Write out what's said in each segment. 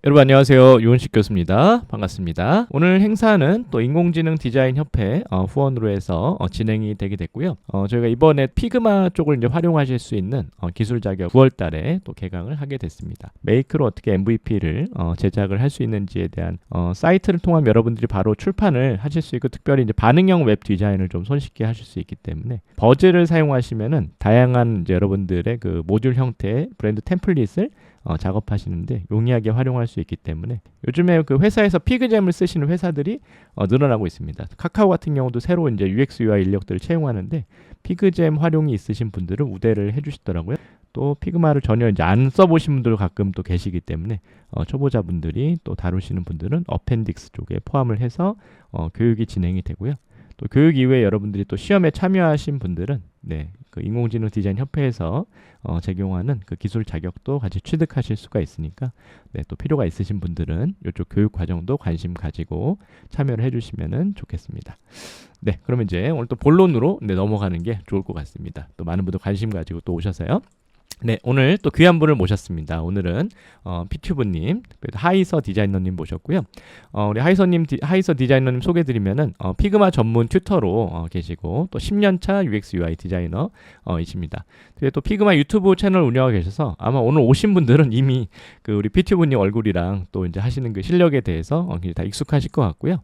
여러분 안녕하세요. 유은식 교수입니다. 반갑습니다. 오늘 행사는 또 인공지능 디자인 협회 후원으로 해서 진행이 되게 됐고요. 저희가 이번에 피그마 쪽을 이제 활용하실 수 있는 기술 자격 9월 달에 또 개강을 하게 됐습니다. 메이크로 어떻게 MVP를 제작을 할 수 있는지에 대한 사이트를 통하면 여러분들이 바로 출판을 하실 수 있고, 특별히 이제 반응형 웹 디자인을 좀 손쉽게 하실 수 있기 때문에 버즈를 사용하시면은 다양한 이제 여러분들의 그 모듈 형태의 브랜드 템플릿을 작업하시는데 용이하게 활용할 수 있기 때문에 요즘에 그 회사에서 피그잼을 쓰시는 회사들이 늘어나고 있습니다. 카카오 같은 경우도 새로 이제 UX UI 인력들을 채용하는데 피그잼 활용이 있으신 분들은 우대를 해주시더라고요. 또 피그마를 전혀 이제 안 써보신 분들 가끔 또 계시기 때문에 초보자분들이 또 다루시는 분들은 어펜딕스 쪽에 포함을 해서 교육이 진행이 되고요. 또 교육 이후에 여러분들이 또 시험에 참여하신 분들은 그 인공지능 디자인 협회에서 제공하는 그 기술 자격도 같이 취득하실 수가 있으니까 또 필요가 있으신 분들은 이쪽 교육 과정도 관심 가지고 참여를 해주시면 좋겠습니다. 그러면 이제 오늘 또 본론으로 넘어가는 게 좋을 것 같습니다. 또 많은 분들 관심 가지고 또 오셔서요. 오늘 또 귀한 분을 모셨습니다. 오늘은 피튜브님, 하이서 디자이너님 모셨고요. 우리 하이서 디자이너님 소개드리면은 피그마 전문 튜터로 계시고 또 10년차 UX UI 디자이너이십니다. 또 피그마 유튜브 채널 운영하고 계셔서 아마 오늘 오신 분들은 이미 그 우리 피튜브님 얼굴이랑 또 이제 하시는 그 실력에 대해서 다 익숙하실 것 같고요.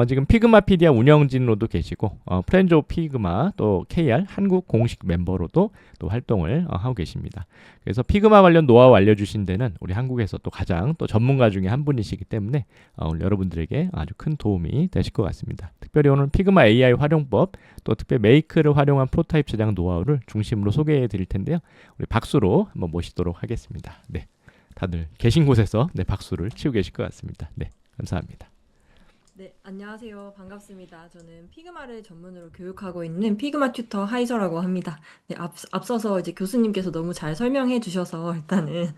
지금 피그마피디아 운영진으로도 계시고 프렌즈 피그마 또 KR 한국 공식 멤버로도 또 활동을 하고 계십니다. 그래서 피그마 관련 노하우 알려주신 데는 우리 한국에서 또 가장 또 전문가 중에 한 분이시기 때문에 오늘 여러분들에게 아주 큰 도움이 되실 것 같습니다. 특별히 오늘 피그마 AI 활용법 또 특별히 메이크를 활용한 프로타입 제작 노하우를 중심으로 소개해 드릴 텐데요. 우리 박수로 한번 모시도록 하겠습니다. 다들 계신 곳에서 박수를 치고 계실 것 같습니다. 감사합니다. 네, 안녕하세요. 반갑습니다. 저는 피그마를 전문으로 교육하고 있는 피그마 튜터 하이서라고 합니다. 앞서서 이제 교수님께서 너무 잘 설명해 주셔서 일단은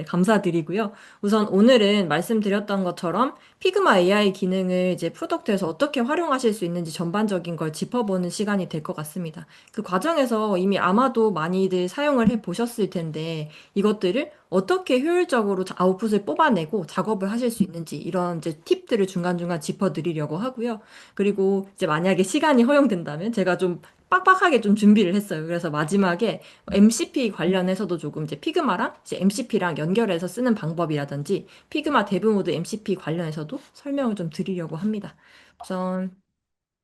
감사드리고요. 우선 오늘은 말씀드렸던 것처럼 피그마 AI 기능을 이제 프로덕트에서 어떻게 활용하실 수 있는지 전반적인 걸 짚어보는 시간이 될 것 같습니다. 그 과정에서 이미 아마도 많이들 사용을 해 보셨을 텐데 이것들을 어떻게 효율적으로 아웃풋을 뽑아내고 작업을 하실 수 있는지 이런 이제 팁들을 중간중간 짚어드리려고 하고요. 그리고 이제 만약에 시간이 허용된다면 제가 좀 빡빡하게 좀 준비를 했어요. 그래서 마지막에 MCP 관련해서도 조금 이제 피그마랑 이제 MCP랑 연결해서 쓰는 방법이라든지 피그마 데브 모드 MCP 관련해서도 설명을 좀 드리려고 합니다. 우선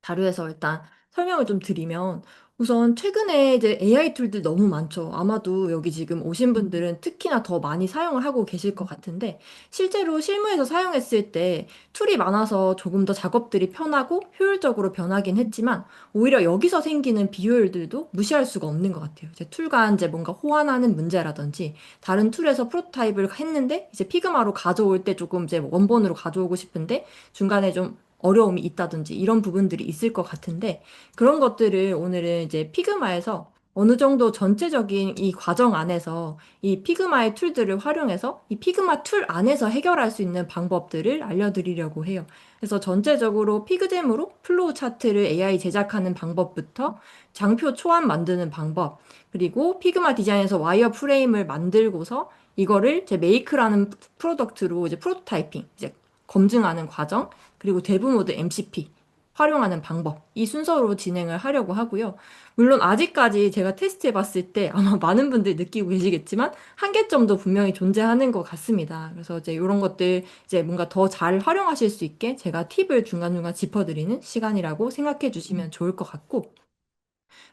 자료에서 일단 설명을 좀 드리면 우선 최근에 이제 AI 툴들 너무 많죠. 아마도 여기 지금 오신 분들은 특히나 더 많이 사용을 하고 계실 것 같은데 실제로 실무에서 사용했을 때 툴이 많아서 조금 더 작업들이 편하고 효율적으로 변하긴 했지만 오히려 여기서 생기는 비효율들도 무시할 수가 없는 것 같아요. 이제 툴 간 이제 뭔가 호환하는 문제라든지 다른 툴에서 프로토타입을 했는데 이제 피그마로 가져올 때 조금 이제 원본으로 가져오고 싶은데 중간에 좀 어려움이 있다든지 이런 부분들이 있을 것 같은데 그런 것들을 오늘은 이제 피그마에서 어느 정도 전체적인 이 과정 안에서 이 피그마의 툴들을 활용해서 이 피그마 툴 안에서 해결할 수 있는 방법들을 알려드리려고 해요. 그래서 전체적으로 피그잼으로 플로우 차트를 AI 제작하는 방법부터 장표 초안 만드는 방법, 그리고 피그마 디자인에서 와이어 프레임을 만들고서 이거를 제 메이크라는 프로덕트로 이제 프로토타이핑, 이제 검증하는 과정, 그리고 데브 모드 MCP 활용하는 방법 이 순서로 진행을 하려고 하고요. 물론 아직까지 제가 테스트해 봤을 때 아마 많은 분들이 느끼고 계시겠지만 한계점도 분명히 존재하는 것 같습니다. 그래서 이제 이런 것들 이제 뭔가 더 잘 활용하실 수 있게 제가 팁을 중간중간 짚어드리는 시간이라고 생각해 주시면 좋을 것 같고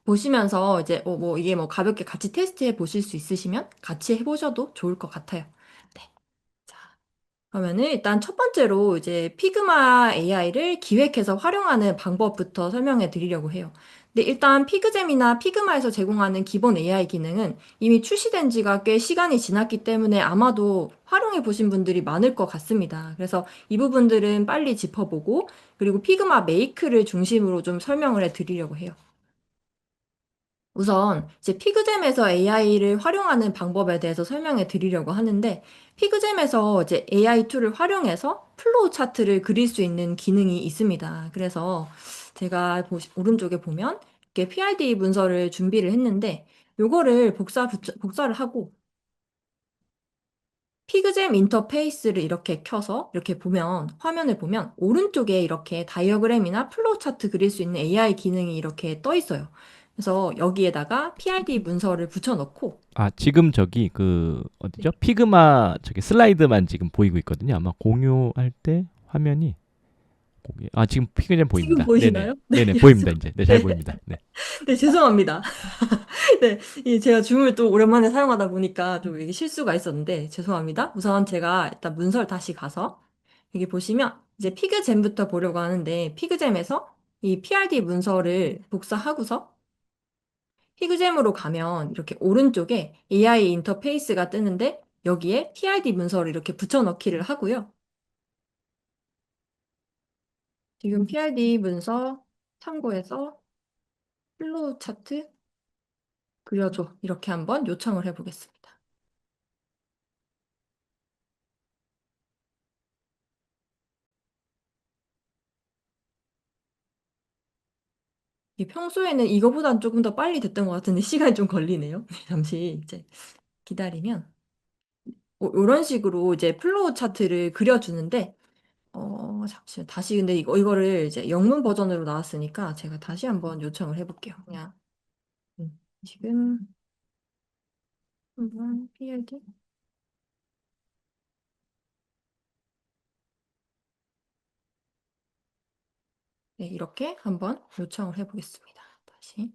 보시면서 이제 뭐 이게 뭐 가볍게 같이 테스트해 보실 수 있으시면 같이 해보셔도 좋을 것 같아요. 네. 자, 그러면은 일단 첫 번째로 이제 피그마 AI를 기획해서 활용하는 방법부터 설명해 드리려고 해요. 근데 일단 피그잼이나 피그마에서 제공하는 기본 AI 기능은 이미 출시된 지가 꽤 시간이 지났기 때문에 아마도 활용해 보신 분들이 많을 것 같습니다. 그래서 이 부분들은 빨리 짚어보고 그리고 피그마 메이크를 중심으로 좀 설명을 해 드리려고 해요. 우선 이제 피그잼에서 AI를 활용하는 방법에 대해서 설명해 드리려고 하는데 피그잼에서 이제 AI 툴을 활용해서 플로우 차트를 그릴 수 있는 기능이 있습니다. 그래서 제가 오른쪽에 보면 이렇게 PRD 문서를 준비를 했는데 요거를 복사를 하고 피그잼 인터페이스를 이렇게 켜서 이렇게 보면 화면을 보면 오른쪽에 이렇게 다이어그램이나 플로우 차트 그릴 수 있는 AI 기능이 이렇게 떠 있어요. 그래서 여기에다가 PRD 문서를 붙여넣고 아, 지금 저기 그 어디죠? 피그마 저기 슬라이드만 지금 보이고 있거든요. 아마 공유할 때 화면이 지금 피그마 지금 보입니다. 네네. 보이시나요? 네, 네네. 보입니다, 이제. 네, 잘 네, 보입니다. 네. 네, 죄송합니다. 네, 이 제가 줌을 또 오랜만에 사용하다 보니까 좀 이게 실수가 있었는데 죄송합니다. 우선 제가 일단 문서를 다시 가서 여기 보시면 이제 피그잼부터 보려고 하는데 피그잼에서 이 PRD 문서를 복사하고서 피그잼으로 가면 이렇게 오른쪽에 AI 인터페이스가 뜨는데 여기에 PRD 문서를 이렇게 붙여넣기를 하고요. 지금 PRD 문서 참고해서 플로우 차트 그려줘. 이렇게 한번 요청을 해보겠습니다. 평소에는 이거보단 조금 더 빨리 됐던 것 같은데 시간이 좀 걸리네요. 잠시 이제 기다리면 이런 식으로 이제 플로우 차트를 그려주는데 잠시만 다시 근데 이거를 이제 영문 버전으로 나왔으니까 제가 다시 한번 요청을 해볼게요. 그냥 지금 한번 PLD 네, 이렇게 한번 요청을 해보겠습니다. 다시.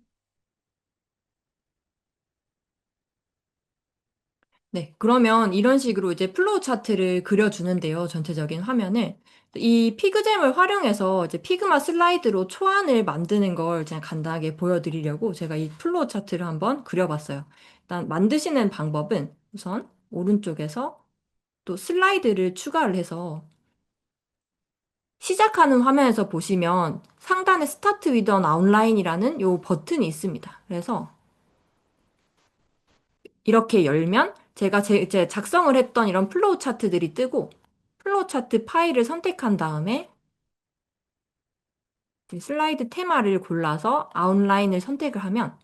네, 그러면 이런 식으로 이제 플로우 차트를 그려주는데요. 전체적인 화면을. 이 피그잼을 활용해서 이제 피그마 슬라이드로 초안을 만드는 걸 그냥 간단하게 보여드리려고 제가 이 플로우 차트를 한번 그려봤어요. 일단 만드시는 방법은 우선 오른쪽에서 또 슬라이드를 추가를 해서 시작하는 화면에서 보시면 상단에 스타트 위드 언 아웃라인이라는 요 버튼이 있습니다. 그래서 이렇게 열면 제가 이제 작성을 했던 이런 플로우 차트들이 뜨고 플로우 차트 파일을 선택한 다음에 이 슬라이드 테마를 골라서 아웃라인을 선택을 하면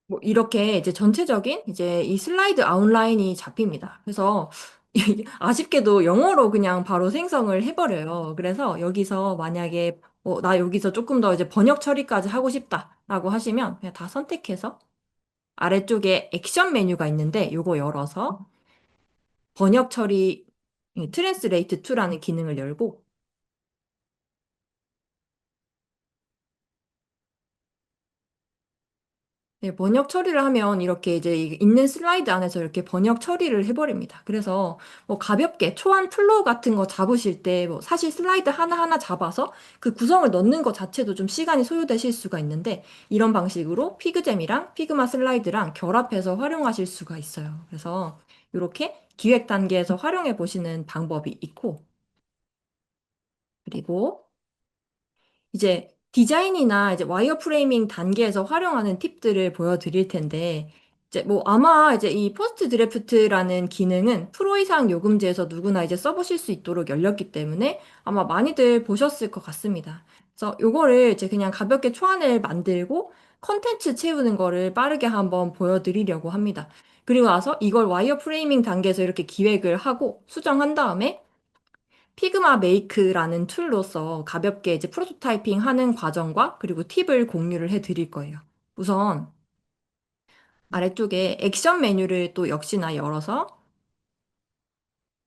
뭐 이렇게 이제 전체적인 이제 이 슬라이드 아웃라인이 잡힙니다. 그래서 아쉽게도 영어로 그냥 바로 생성을 해버려요. 그래서 여기서 만약에 나 여기서 조금 더 이제 번역 처리까지 하고 싶다라고 하시면 그냥 다 선택해서 아래쪽에 액션 메뉴가 있는데 요거 열어서 번역 처리 트랜스레이트 투라는 기능을 열고 네, 번역 처리를 하면 이렇게 이제 있는 슬라이드 안에서 이렇게 번역 처리를 해버립니다. 그래서 뭐 가볍게 초안 플로우 같은 거 잡으실 때 뭐 사실 슬라이드 하나하나 잡아서 그 구성을 넣는 것 자체도 좀 시간이 소요되실 수가 있는데 이런 방식으로 피그잼이랑 피그마 슬라이드랑 결합해서 활용하실 수가 있어요. 그래서 이렇게 기획 단계에서 활용해 보시는 방법이 있고 그리고 이제 디자인이나 이제 와이어프레이밍 단계에서 활용하는 팁들을 보여드릴 텐데, 이제 뭐 아마 이제 이 포스트 드래프트라는 기능은 프로 이상 요금제에서 누구나 이제 써보실 수 있도록 열렸기 때문에 아마 많이들 보셨을 것 같습니다. 그래서 요거를 이제 그냥 가볍게 초안을 만들고 컨텐츠 채우는 거를 빠르게 한번 보여드리려고 합니다. 그리고 나서 이걸 와이어프레이밍 단계에서 이렇게 기획을 하고 수정한 다음에 피그마 메이크라는 툴로서 가볍게 이제 프로토타이핑 하는 과정과 그리고 팁을 공유를 해 드릴 거예요. 우선 아래쪽에 액션 메뉴를 또 역시나 열어서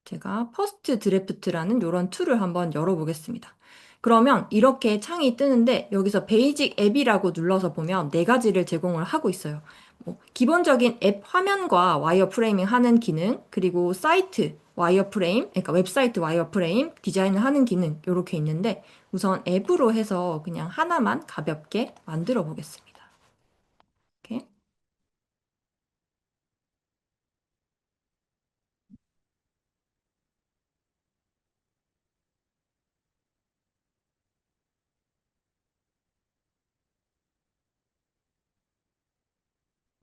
제가 퍼스트 드래프트라는 이런 툴을 한번 열어보겠습니다. 그러면 이렇게 창이 뜨는데 여기서 베이직 앱이라고 눌러서 보면 네 가지를 제공을 하고 있어요. 뭐 기본적인 앱 화면과 와이어프레이밍 하는 기능, 그리고 사이트 와이어프레임, 그러니까 웹사이트 와이어프레임 디자인을 하는 기능 이렇게 있는데 우선 앱으로 해서 그냥 하나만 가볍게 만들어 보겠습니다. 이렇게.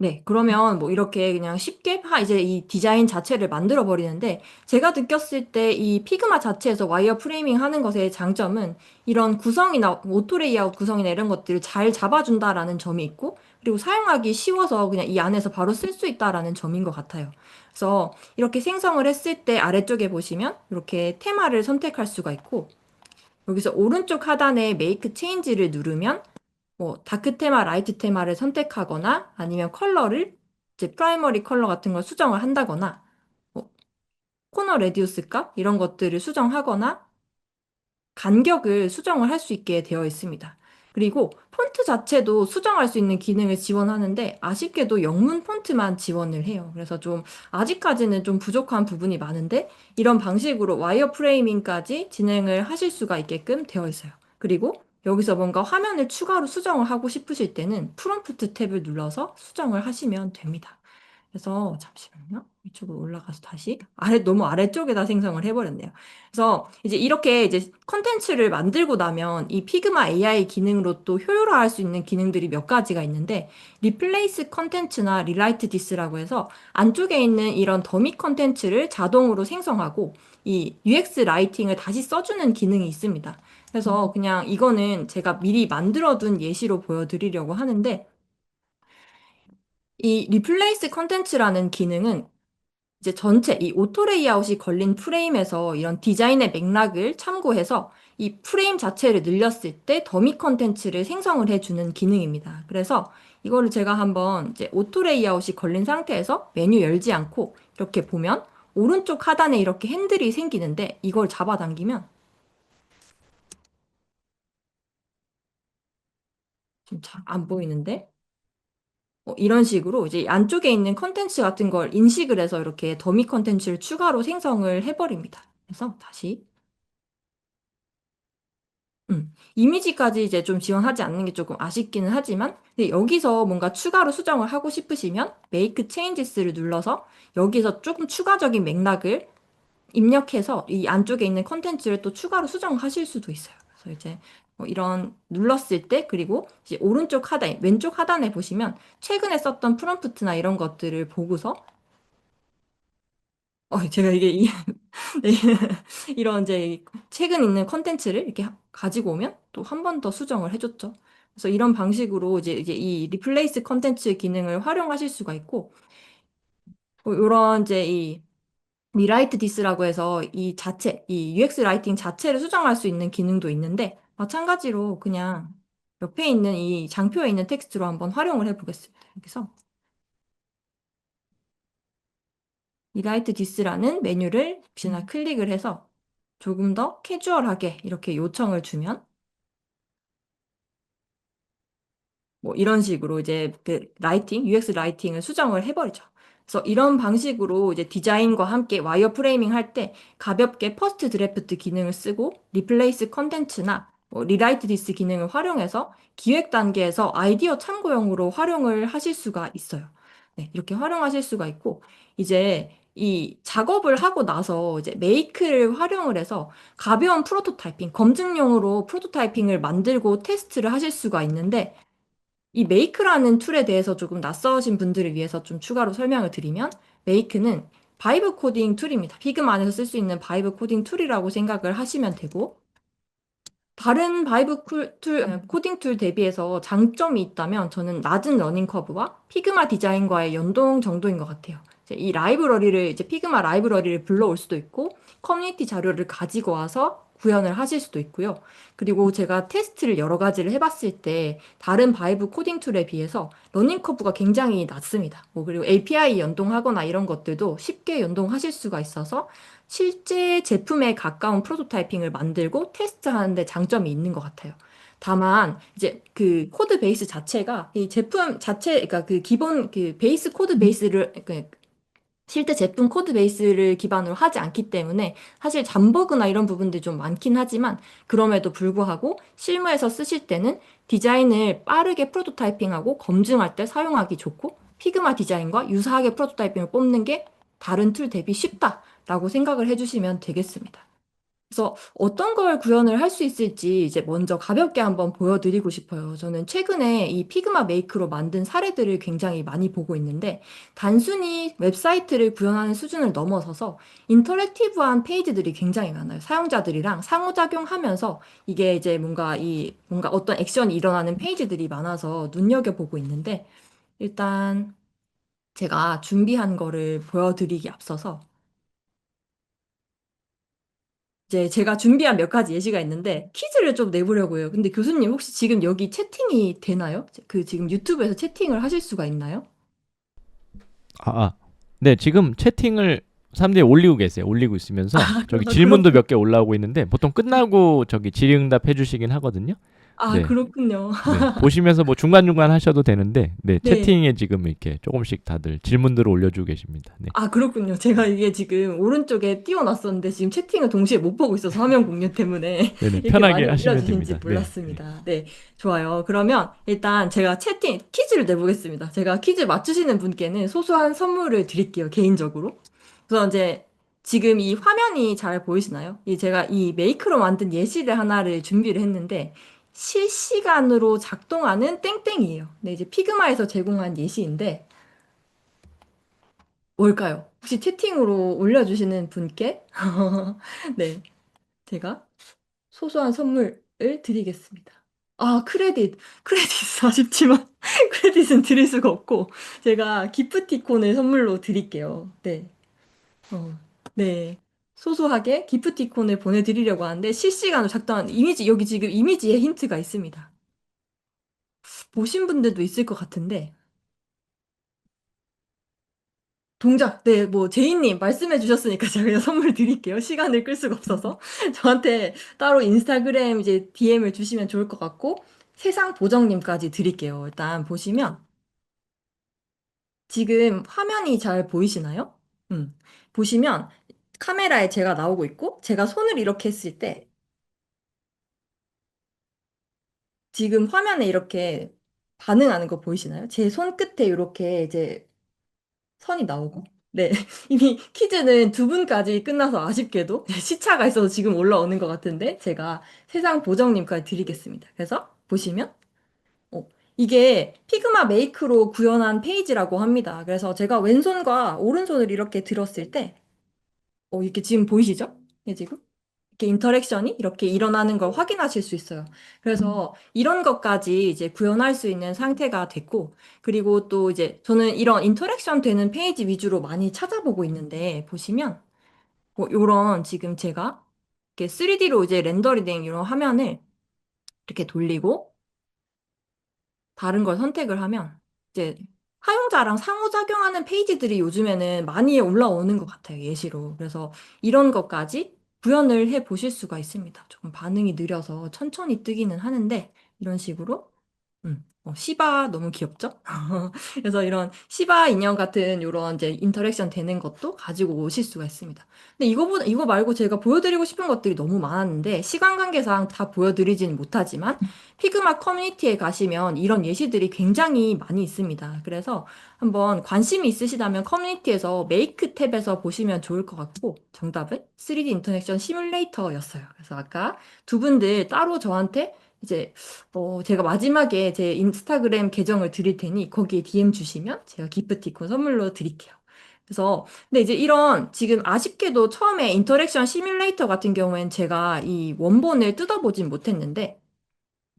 네, 그러면 뭐 이렇게 그냥 쉽게 이제 이 디자인 자체를 만들어 버리는데 제가 느꼈을 때 이 피그마 자체에서 와이어 프레이밍 하는 것의 장점은 이런 구성이나 오토 레이아웃 구성이나 이런 것들을 잘 잡아준다라는 점이 있고 그리고 사용하기 쉬워서 그냥 이 안에서 바로 쓸 수 있다라는 점인 것 같아요. 그래서 이렇게 생성을 했을 때 아래쪽에 보시면 이렇게 테마를 선택할 수가 있고 여기서 오른쪽 하단에 메이크 체인지를 누르면 뭐 다크 테마, 라이트 테마를 선택하거나 아니면 컬러를 이제 프라이머리 컬러 같은 걸 수정을 한다거나 뭐 코너 레디우스 값 이런 것들을 수정하거나 간격을 수정을 할 수 있게 되어 있습니다. 그리고 폰트 자체도 수정할 수 있는 기능을 지원하는데 아쉽게도 영문 폰트만 지원을 해요. 그래서 좀 아직까지는 좀 부족한 부분이 많은데 이런 방식으로 와이어 프레이밍까지 진행을 하실 수가 있게끔 되어 있어요. 그리고 여기서 뭔가 화면을 추가로 수정을 하고 싶으실 때는 프롬프트 탭을 눌러서 수정을 하시면 됩니다. 그래서 잠시만요. 이쪽으로 올라가서 다시 너무 아래쪽에다 생성을 해버렸네요. 그래서 이제 이렇게 이제 컨텐츠를 만들고 나면 이 피그마 AI 기능으로 또 효율화할 수 있는 기능들이 몇 가지가 있는데 리플레이스 컨텐츠나 리라이트 디스라고 해서 안쪽에 있는 이런 더미 컨텐츠를 자동으로 생성하고 이 UX 라이팅을 다시 써주는 기능이 있습니다. 그래서 그냥 이거는 제가 미리 만들어둔 예시로 보여드리려고 하는데 이 리플레이스 컨텐츠라는 기능은 이제 전체 이 오토 레이아웃이 걸린 프레임에서 이런 디자인의 맥락을 참고해서 이 프레임 자체를 늘렸을 때 더미 컨텐츠를 생성을 해주는 기능입니다. 그래서 이거를 제가 한번 이제 오토 레이아웃이 걸린 상태에서 메뉴 열지 않고 이렇게 보면 오른쪽 하단에 이렇게 핸들이 생기는데 이걸 잡아당기면 지금 잘 안 보이는데 이런 식으로 이제 안쪽에 있는 컨텐츠 같은 걸 인식을 해서 이렇게 더미 컨텐츠를 추가로 생성을 해버립니다. 그래서 다시 이미지까지 이제 좀 지원하지 않는 게 조금 아쉽기는 하지만 근데 여기서 뭔가 추가로 수정을 하고 싶으시면 Make Changes를 눌러서 여기서 조금 추가적인 맥락을 입력해서 이 안쪽에 있는 컨텐츠를 또 추가로 수정하실 수도 있어요. 그래서 이제 뭐 이런 눌렀을 때 그리고 이제 오른쪽 하단, 왼쪽 하단에 보시면 최근에 썼던 프롬프트나 이런 것들을 보고서 제가 이게 네. 이런 이제 최근 있는 컨텐츠를 이렇게 가지고 오면 또 한 번 더 수정을 해줬죠. 그래서 이런 방식으로 이제 이 리플레이스 컨텐츠 기능을 활용하실 수가 있고, 이런 이제 이 리라이트 디스라고 해서 이 자체, 이 UX 라이팅 자체를 수정할 수 있는 기능도 있는데, 마찬가지로 그냥 옆에 있는 이 장표에 있는 텍스트로 한번 활용을 해보겠습니다. 여기서 리라이트 디스라는 메뉴를 혹시나 클릭을 해서 조금 더 캐주얼하게 이렇게 요청을 주면 뭐 이런 식으로 이제 그 라이팅, UX 라이팅을 수정을 해버리죠. 그래서 이런 방식으로 이제 디자인과 함께 와이어 프레이밍 할 때 가볍게 퍼스트 드래프트 기능을 쓰고 리플레이스 컨텐츠나 뭐 리라이트 디스 기능을 활용해서 기획 단계에서 아이디어 참고용으로 활용을 하실 수가 있어요. 네, 이렇게 활용하실 수가 있고 이제 이 작업을 하고 나서 이제 메이크를 활용을 해서 가벼운 프로토타이핑, 검증용으로 프로토타이핑을 만들고 테스트를 하실 수가 있는데 이 메이크라는 툴에 대해서 조금 낯서신 분들을 위해서 좀 추가로 설명을 드리면 메이크는 바이브 코딩 툴입니다. 피그마 안에서 쓸 수 있는 바이브 코딩 툴이라고 생각을 하시면 되고 다른 바이브 코딩 툴 대비해서 장점이 있다면 저는 낮은 러닝 커브와 피그마 디자인과의 연동 정도인 것 같아요. 이제 이 라이브러리를 이제 피그마 라이브러리를 불러올 수도 있고 커뮤니티 자료를 가지고 와서 구현을 하실 수도 있고요. 그리고 제가 테스트를 여러 가지를 해봤을 때 다른 바이브 코딩 툴에 비해서 러닝 커브가 굉장히 낮습니다. 뭐 그리고 API 연동하거나 이런 것들도 쉽게 연동하실 수가 있어서 실제 제품에 가까운 프로토타이핑을 만들고 테스트하는 데 장점이 있는 것 같아요. 다만 이제 그 코드 베이스 자체가 이 제품 자체 그러니까 그 기본 그 베이스 코드 베이스를 실제 제품 코드 베이스를 기반으로 하지 않기 때문에 사실 잠버그나 이런 부분들이 좀 많긴 하지만 그럼에도 불구하고 실무에서 쓰실 때는 디자인을 빠르게 프로토타이핑하고 검증할 때 사용하기 좋고 피그마 디자인과 유사하게 프로토타이핑을 뽑는 게 다른 툴 대비 쉽다라고 생각을 해주시면 되겠습니다. 그래서 어떤 걸 구현을 할 수 있을지 이제 먼저 가볍게 한번 보여드리고 싶어요. 저는 최근에 이 피그마 메이크로 만든 사례들을 굉장히 많이 보고 있는데 단순히 웹사이트를 구현하는 수준을 넘어서서 인터랙티브한 페이지들이 굉장히 많아요. 사용자들이랑 상호작용하면서 이게 이제 뭔가 어떤 액션이 일어나는 페이지들이 많아서 눈여겨보고 있는데 일단 제가 준비한 거를 보여드리기 앞서서 이제 제가 준비한 몇 가지 예시가 있는데 퀴즈를 좀 내보려고 해요. 근데 교수님 혹시 지금 여기 채팅이 되나요? 그 지금 유튜브에서 채팅을 하실 수가 있나요? 아, 아. 네, 지금 채팅을 사람들이 올리고 계세요. 올리고 있으면서 아, 저기 질문도 그렇군. 몇 개 올라오고 있는데 보통 끝나고 저기 질의응답 해주시긴 하거든요. 아, 네, 그렇군요. 네. 보시면서 뭐 중간중간 하셔도 되는데, 네, 네. 채팅에 지금 이렇게 조금씩 다들 질문들을 올려주고 계십니다. 네. 아, 그렇군요. 제가 이게 지금 오른쪽에 띄워놨었는데 지금 채팅을 동시에 못 보고 있어서 화면 공유 때문에 네네, 이렇게 많이 편하게 하시면 올려주신지 됩니다. 네. 네. 몰랐습니다. 네, 좋아요. 그러면 일단 제가 채팅 퀴즈를 내보겠습니다. 제가 퀴즈 맞추시는 분께는 소소한 선물을 드릴게요. 개인적으로. 그래서 이제 지금 이 화면이 잘 보이시나요? 이 제가 이 메이크로 만든 예시를 하나를 준비를 했는데 실시간으로 작동하는 땡땡이에요. 네, 이제 피그마에서 제공한 예시인데 뭘까요? 혹시 채팅으로 올려주시는 분께 네, 제가 소소한 선물을 드리겠습니다. 아, 크레딧 아쉽지만 크레딧은 드릴 수가 없고 제가 기프티콘을 선물로 드릴게요. 네, 어, 네, 소소하게 기프티콘을 보내드리려고 하는데 실시간으로 작동한 이미지 여기 지금 이미지에 힌트가 있습니다. 보신 분들도 있을 것 같은데 동작, 네, 뭐, 제이님 말씀해 주셨으니까 제가 그냥 선물 드릴게요. 시간을 끌 수가 없어서. 저한테 따로 인스타그램 이제 DM을 주시면 좋을 것 같고, 세상 보정님까지 드릴게요. 일단 보시면, 지금 화면이 잘 보이시나요? 음. 보시면, 카메라에 제가 나오고 있고, 제가 손을 이렇게 했을 때, 지금 화면에 이렇게 반응하는 거 보이시나요? 제 손끝에 이렇게 이제 선이 나오고. 네. 이미 퀴즈는 두 분까지 끝나서 아쉽게도 시차가 있어서 지금 올라오는 것 같은데 제가 세상 보정님까지 드리겠습니다. 그래서 보시면 어, 이게 피그마 메이크로 구현한 페이지라고 합니다. 그래서 제가 왼손과 오른손을 이렇게 들었을 때 이렇게 지금 보이시죠? 네, 지금? 이렇게 인터랙션이 이렇게 일어나는 걸 확인하실 수 있어요. 그래서 이런 것까지 이제 구현할 수 있는 상태가 됐고, 그리고 또 이제 저는 이런 인터랙션 되는 페이지 위주로 많이 찾아보고 있는데, 보시면, 뭐 요런 지금 제가 이렇게 3D로 이제 렌더링 이런 화면을 이렇게 돌리고, 다른 걸 선택을 하면 이제 사용자랑 상호작용하는 페이지들이 요즘에는 많이 올라오는 것 같아요, 예시로. 그래서 이런 것까지 구현을 해 보실 수가 있습니다. 조금 반응이 느려서 천천히 뜨기는 하는데, 이런 식으로 시바 너무 귀엽죠? 그래서 이런 시바 인형 같은 이런 이제 인터랙션 되는 것도 가지고 오실 수가 있습니다. 근데 이거 말고 제가 보여드리고 싶은 것들이 너무 많았는데, 시간 관계상 다 보여드리지는 못하지만, 피그마 커뮤니티에 가시면 이런 예시들이 굉장히 많이 있습니다. 그래서 한번 관심이 있으시다면 커뮤니티에서 메이크 탭에서 보시면 좋을 것 같고, 정답은 3D 인터랙션 시뮬레이터였어요. 그래서 아까 두 분들 따로 저한테 이제 제가 마지막에 제 인스타그램 계정을 드릴 테니 거기에 DM 주시면 제가 기프티콘 선물로 드릴게요. 그래서 근데 이제 이런 지금 아쉽게도 처음에 인터랙션 시뮬레이터 같은 경우엔 제가 이 원본을 뜯어보진 못했는데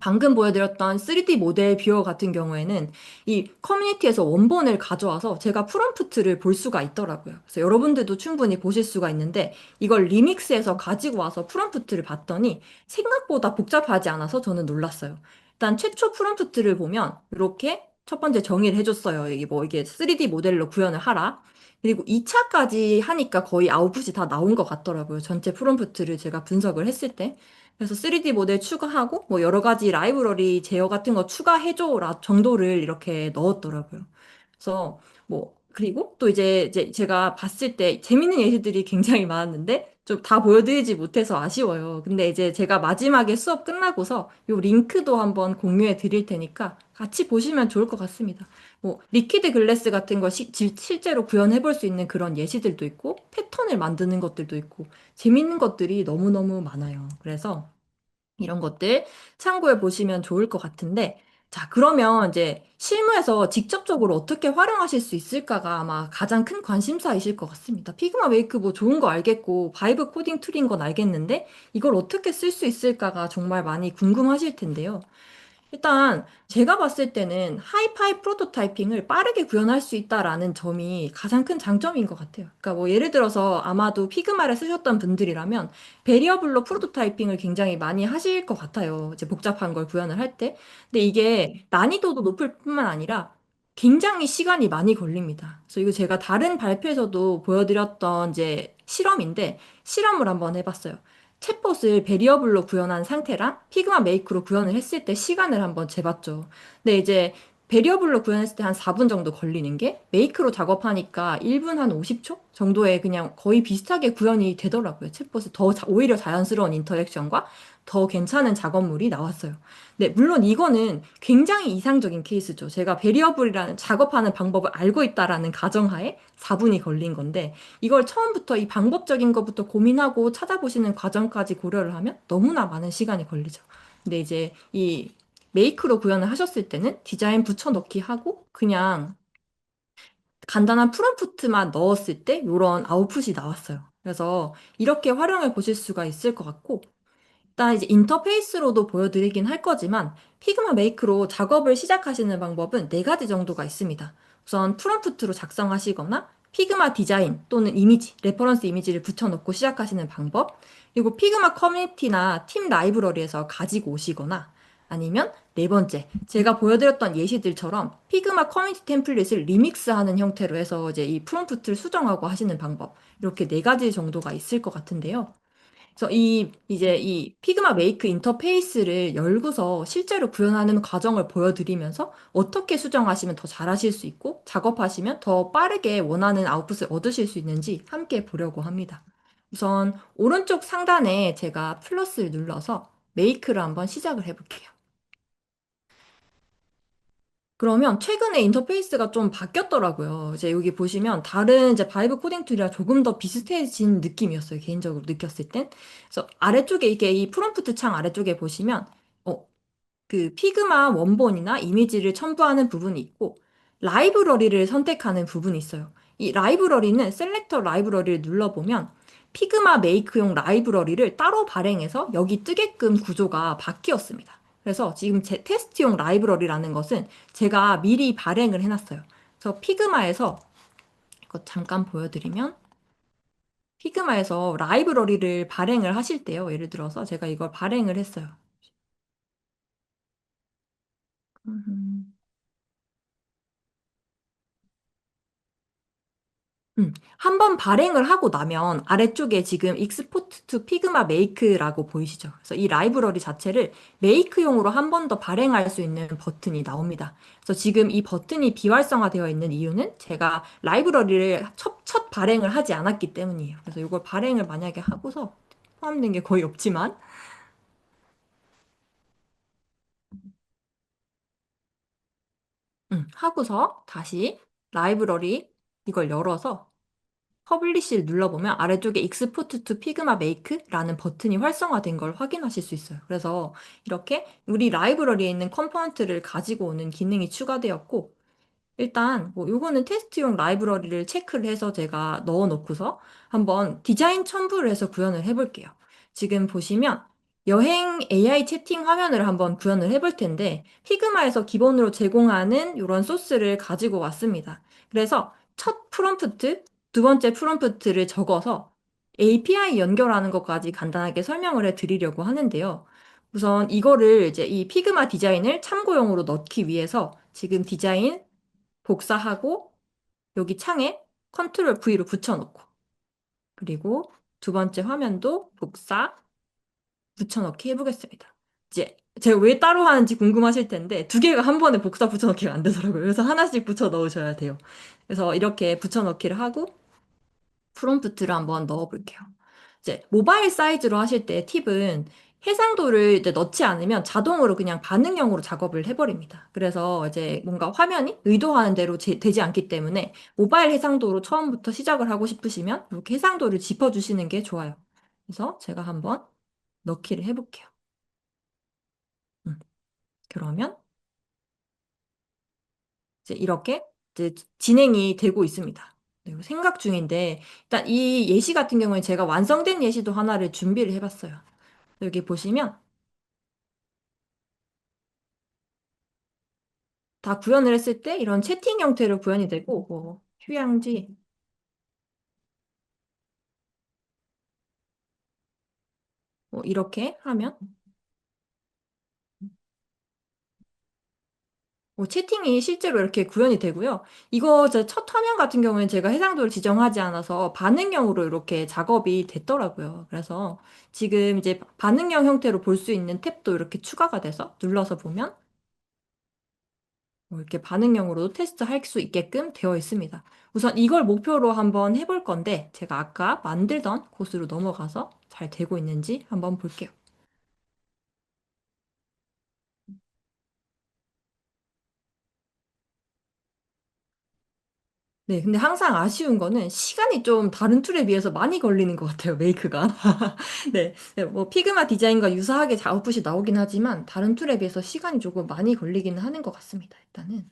방금 보여드렸던 3D 모델 뷰어 같은 경우에는 이 커뮤니티에서 원본을 가져와서 제가 프롬프트를 볼 수가 있더라고요. 그래서 여러분들도 충분히 보실 수가 있는데 이걸 리믹스해서 가지고 와서 프롬프트를 봤더니 생각보다 복잡하지 않아서 저는 놀랐어요. 일단 최초 프롬프트를 보면 이렇게 첫 번째 정의를 해줬어요. 이게 3D 모델로 구현을 하라. 그리고 2차까지 하니까 거의 아웃풋이 다 나온 것 같더라고요. 전체 프롬프트를 제가 분석을 했을 때. 그래서 3D 모델 추가하고 뭐 여러 가지 라이브러리 제어 같은 거 추가해줘라 정도를 이렇게 넣었더라고요. 그래서 뭐 그리고 또 이제 제가 봤을 때 재밌는 예시들이 굉장히 많았는데 좀 다 보여드리지 못해서 아쉬워요. 근데 이제 제가 마지막에 수업 끝나고서 요 링크도 한번 공유해 드릴 테니까 같이 보시면 좋을 것 같습니다. 뭐, 리퀴드 글래스 같은 거 실제로 구현해 볼 수 있는 그런 예시들도 있고, 패턴을 만드는 것들도 있고, 재밌는 것들이 너무너무 많아요. 그래서 이런 것들 참고해 보시면 좋을 것 같은데, 자, 그러면 이제 실무에서 직접적으로 어떻게 활용하실 수 있을까가 아마 가장 큰 관심사이실 것 같습니다. 피그마 메이크 뭐 좋은 거 알겠고, 바이브 코딩 툴인 건 알겠는데, 이걸 어떻게 쓸 수 있을까가 정말 많이 궁금하실 텐데요. 일단 제가 봤을 때는 하이파이 프로토타이핑을 빠르게 구현할 수 있다라는 점이 가장 큰 장점인 것 같아요. 그러니까 뭐 예를 들어서 아마도 피그마를 쓰셨던 분들이라면 베리어블로 프로토타이핑을 굉장히 많이 하실 것 같아요. 이제 복잡한 걸 구현을 할 때. 근데 이게 난이도도 높을 뿐만 아니라 굉장히 시간이 많이 걸립니다. 그래서 이거 제가 다른 발표에서도 보여드렸던 이제 실험인데 실험을 한번 해봤어요. 챗봇을 베리어블로 구현한 상태랑 피그마 메이크로 구현을 했을 때 시간을 한번 재봤죠. 근데 이제 베리어블로 구현했을 때 한 4분 정도 걸리는 게 메이크로 작업하니까 1분 한 50초 정도에 그냥 거의 비슷하게 구현이 되더라고요. 챗봇이 오히려 자연스러운 인터랙션과 더 괜찮은 작업물이 나왔어요. 네, 물론 이거는 굉장히 이상적인 케이스죠. 제가 베리어블이라는 작업하는 방법을 알고 있다라는 가정하에 4분이 걸린 건데 이걸 처음부터 이 방법적인 것부터 고민하고 찾아보시는 과정까지 고려를 하면 너무나 많은 시간이 걸리죠. 근데 이제 이 메이크로 구현을 하셨을 때는 디자인 붙여넣기 하고 그냥 간단한 프롬프트만 넣었을 때 이런 아웃풋이 나왔어요. 그래서 이렇게 활용해 보실 수가 있을 것 같고 일단 이제 인터페이스로도 보여드리긴 할 거지만 피그마 메이크로 작업을 시작하시는 방법은 네 가지 정도가 있습니다. 우선 프롬프트로 작성하시거나 피그마 디자인 또는 이미지, 레퍼런스 이미지를 붙여놓고 시작하시는 방법, 그리고 피그마 커뮤니티나 팀 라이브러리에서 가지고 오시거나 아니면 네 번째, 제가 보여드렸던 예시들처럼 피그마 커뮤니티 템플릿을 리믹스하는 형태로 해서 이제 이 프롬프트를 수정하고 하시는 방법, 이렇게 네 가지 정도가 있을 것 같은데요. 그래서 이제 이 피그마 메이크 인터페이스를 열고서 실제로 구현하는 과정을 보여드리면서 어떻게 수정하시면 더 잘하실 수 있고 작업하시면 더 빠르게 원하는 아웃풋을 얻으실 수 있는지 함께 보려고 합니다. 우선 오른쪽 상단에 제가 플러스를 눌러서 메이크를 한번 시작을 해볼게요. 그러면 최근에 인터페이스가 좀 바뀌었더라고요. 이제 여기 보시면 다른 이제 바이브 코딩 툴이랑 조금 더 비슷해진 느낌이었어요. 개인적으로 느꼈을 땐. 그래서 아래쪽에 이게 이 프롬프트 창 아래쪽에 보시면 어, 그 피그마 원본이나 이미지를 첨부하는 부분이 있고 라이브러리를 선택하는 부분이 있어요. 이 라이브러리는 셀렉터 라이브러리를 눌러보면 피그마 메이크용 라이브러리를 따로 발행해서 여기 뜨게끔 구조가 바뀌었습니다. 그래서 지금 제 테스트용 라이브러리라는 것은 제가 미리 발행을 해놨어요. 그래서 피그마에서 이거 잠깐 보여드리면 피그마에서 라이브러리를 발행을 하실 때요. 예를 들어서 제가 이걸 발행을 했어요. 한번 발행을 하고 나면 아래쪽에 지금 Export to Figma Make라고 보이시죠? 그래서 이 라이브러리 자체를 메이크용으로 한 번 더 발행할 수 있는 버튼이 나옵니다. 그래서 지금 이 버튼이 비활성화되어 있는 이유는 제가 라이브러리를 첫 발행을 하지 않았기 때문이에요. 그래서 이걸 발행을 만약에 하고서 포함된 게 거의 없지만, 하고서 다시 라이브러리 이걸 열어서 퍼블리시를 눌러보면 아래쪽에 Export to Figma Make라는 버튼이 활성화된 걸 확인하실 수 있어요. 그래서 이렇게 우리 라이브러리에 있는 컴포넌트를 가지고 오는 기능이 추가되었고, 일단 뭐 요거는 테스트용 라이브러리를 체크를 해서 제가 넣어 놓고서 한번 디자인 첨부를 해서 구현을 해볼게요. 지금 보시면 여행 AI 채팅 화면을 한번 구현을 해볼 텐데 피그마에서 기본으로 제공하는 이런 소스를 가지고 왔습니다. 그래서 첫 프롬프트, 두 번째 프롬프트를 적어서 API 연결하는 것까지 간단하게 설명을 해 드리려고 하는데요. 우선 이거를 이제 이 피그마 디자인을 참고용으로 넣기 위해서 지금 디자인 복사하고 여기 창에 컨트롤 V로 붙여넣고 그리고 두 번째 화면도 복사 붙여넣기 해보겠습니다. 이제 제가 왜 따로 하는지 궁금하실 텐데 두 개가 한 번에 복사 붙여넣기가 안 되더라고요. 그래서 하나씩 붙여 넣으셔야 돼요. 그래서 이렇게 붙여넣기를 하고 프롬프트를 한번 넣어볼게요. 이제 모바일 사이즈로 하실 때 팁은 해상도를 이제 넣지 않으면 자동으로 그냥 반응형으로 작업을 해버립니다. 그래서 이제 뭔가 화면이 의도하는 대로 되지 않기 때문에 모바일 해상도로 처음부터 시작을 하고 싶으시면 이렇게 해상도를 짚어주시는 게 좋아요. 그래서 제가 한번 넣기를 해볼게요. 음, 그러면 이제 이렇게 이제 진행이 되고 있습니다. 네, 생각 중인데 일단 이 예시 같은 경우에 제가 완성된 예시도 하나를 준비를 해봤어요. 여기 보시면 다 구현을 했을 때 이런 채팅 형태로 구현이 되고 뭐 휴양지 뭐 이렇게 하면 뭐 채팅이 실제로 이렇게 구현이 되고요. 이거 저 첫 화면 같은 경우에는 제가 해상도를 지정하지 않아서 반응형으로 이렇게 작업이 됐더라고요. 그래서 지금 이제 반응형 형태로 볼 수 있는 탭도 이렇게 추가가 돼서 눌러서 보면 뭐 이렇게 반응형으로도 테스트할 수 있게끔 되어 있습니다. 우선 이걸 목표로 한번 해볼 건데 제가 아까 만들던 곳으로 넘어가서 잘 되고 있는지 한번 볼게요. 네, 근데 항상 아쉬운 거는 시간이 좀 다른 툴에 비해서 많이 걸리는 것 같아요, 메이크가. 네, 네, 뭐 피그마 디자인과 유사하게 아웃풋이 나오긴 하지만 다른 툴에 비해서 시간이 조금 많이 걸리기는 하는 것 같습니다, 일단은.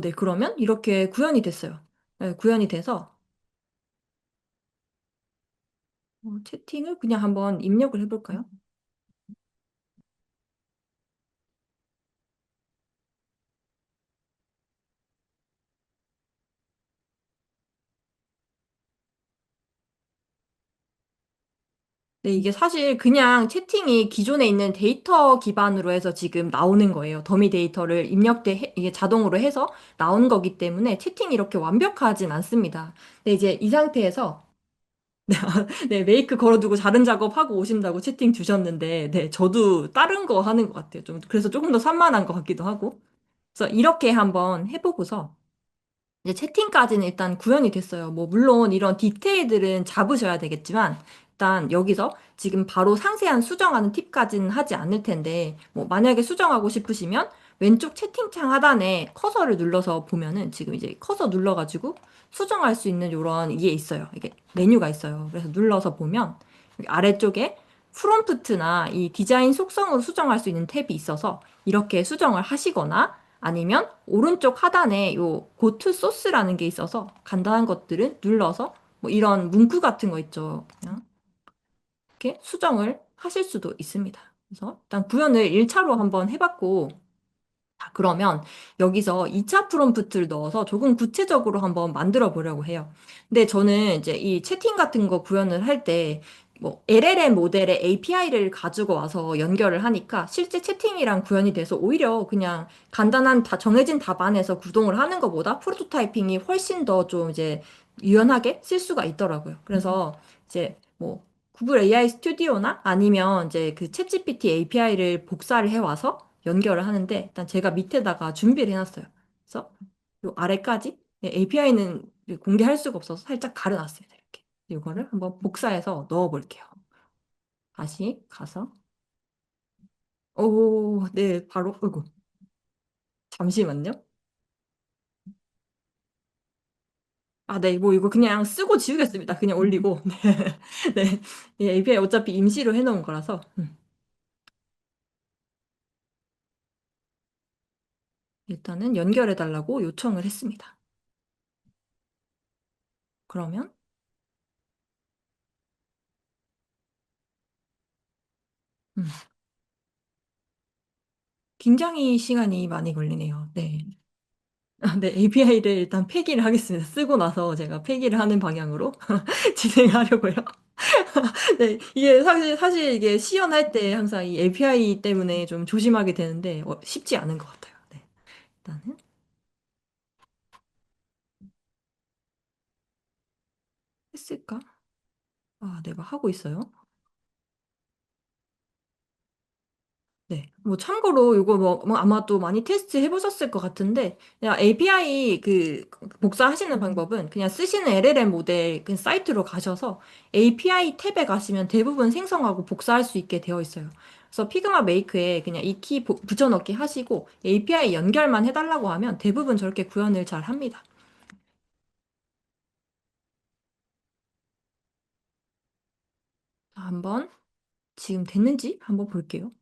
네, 그러면 이렇게 구현이 됐어요. 네, 구현이 돼서 채팅을 그냥 한번 입력을 해볼까요? 네, 이게 사실 그냥 채팅이 기존에 있는 데이터 기반으로 해서 지금 나오는 거예요. 더미 데이터를 이게 자동으로 해서 나온 거기 때문에 채팅이 이렇게 완벽하진 않습니다. 근데 이제 이 상태에서 네, 메이크 걸어두고 다른 작업하고 오신다고 채팅 주셨는데, 네, 저도 다른 거 하는 것 같아요. 좀, 그래서 조금 더 산만한 것 같기도 하고. 그래서 이렇게 한번 해보고서, 이제 채팅까지는 일단 구현이 됐어요. 뭐, 물론 이런 디테일들은 잡으셔야 되겠지만, 일단 여기서 지금 바로 상세한 수정하는 팁까지는 하지 않을 텐데, 뭐, 만약에 수정하고 싶으시면, 왼쪽 채팅창 하단에 커서를 눌러서 보면은 지금 이제 커서 눌러가지고 수정할 수 있는 요런 이게 있어요. 이게 메뉴가 있어요. 그래서 눌러서 보면 여기 아래쪽에 프롬프트나 이 디자인 속성으로 수정할 수 있는 탭이 있어서 이렇게 수정을 하시거나 아니면 오른쪽 하단에 요 고트 소스라는 게 있어서 간단한 것들은 눌러서 뭐 이런 문구 같은 거 있죠. 그냥 이렇게 수정을 하실 수도 있습니다. 그래서 일단 구현을 1차로 한번 해봤고 자, 그러면 여기서 2차 프롬프트를 넣어서 조금 구체적으로 한번 만들어 보려고 해요. 근데 저는 이제 이 채팅 같은 거 구현을 할 때 뭐 LLM 모델의 API를 가지고 와서 연결을 하니까 실제 채팅이랑 구현이 돼서 오히려 그냥 간단한 다 정해진 답안에서 구동을 하는 것보다 프로토타이핑이 훨씬 더 좀 이제 유연하게 쓸 수가 있더라고요. 그래서 이제 뭐 구글 AI 스튜디오나 아니면 이제 그 챗GPT API를 복사를 해와서 연결을 하는데 일단 제가 밑에다가 준비를 해놨어요. 그래서 요 아래까지 API는 공개할 수가 없어서 살짝 가려놨어요. 이렇게. 이거를 한번 복사해서 넣어볼게요. 다시 가서 오, 네, 바로 어이구 잠시만요. 아, 네, 뭐 이거 그냥 쓰고 지우겠습니다. 그냥 올리고. 네, 네. 이 API 어차피 임시로 해놓은 거라서 일단은 연결해달라고 요청을 했습니다. 그러면 음, 굉장히 시간이 많이 걸리네요. 네. 아, 네, API를 일단 폐기를 하겠습니다. 쓰고 나서 제가 폐기를 하는 방향으로 진행하려고요. 네, 이게 사실 이게 시연할 때 항상 이 API 때문에 좀 조심하게 되는데 쉽지 않은 것 같아요. 네, 일단은 했을까? 아, 내가 하고 있어요. 네. 뭐 참고로 이거 뭐 아마 또 많이 테스트 해보셨을 것 같은데 그냥 API 그 복사하시는 방법은 그냥 쓰시는 LLM 모델 그 사이트로 가셔서 API 탭에 가시면 대부분 생성하고 복사할 수 있게 되어 있어요. 그래서 피그마 메이크에 그냥 이 키 붙여넣기 하시고 API 연결만 해달라고 하면 대부분 저렇게 구현을 잘 합니다. 자, 한번 지금 됐는지 한번 볼게요.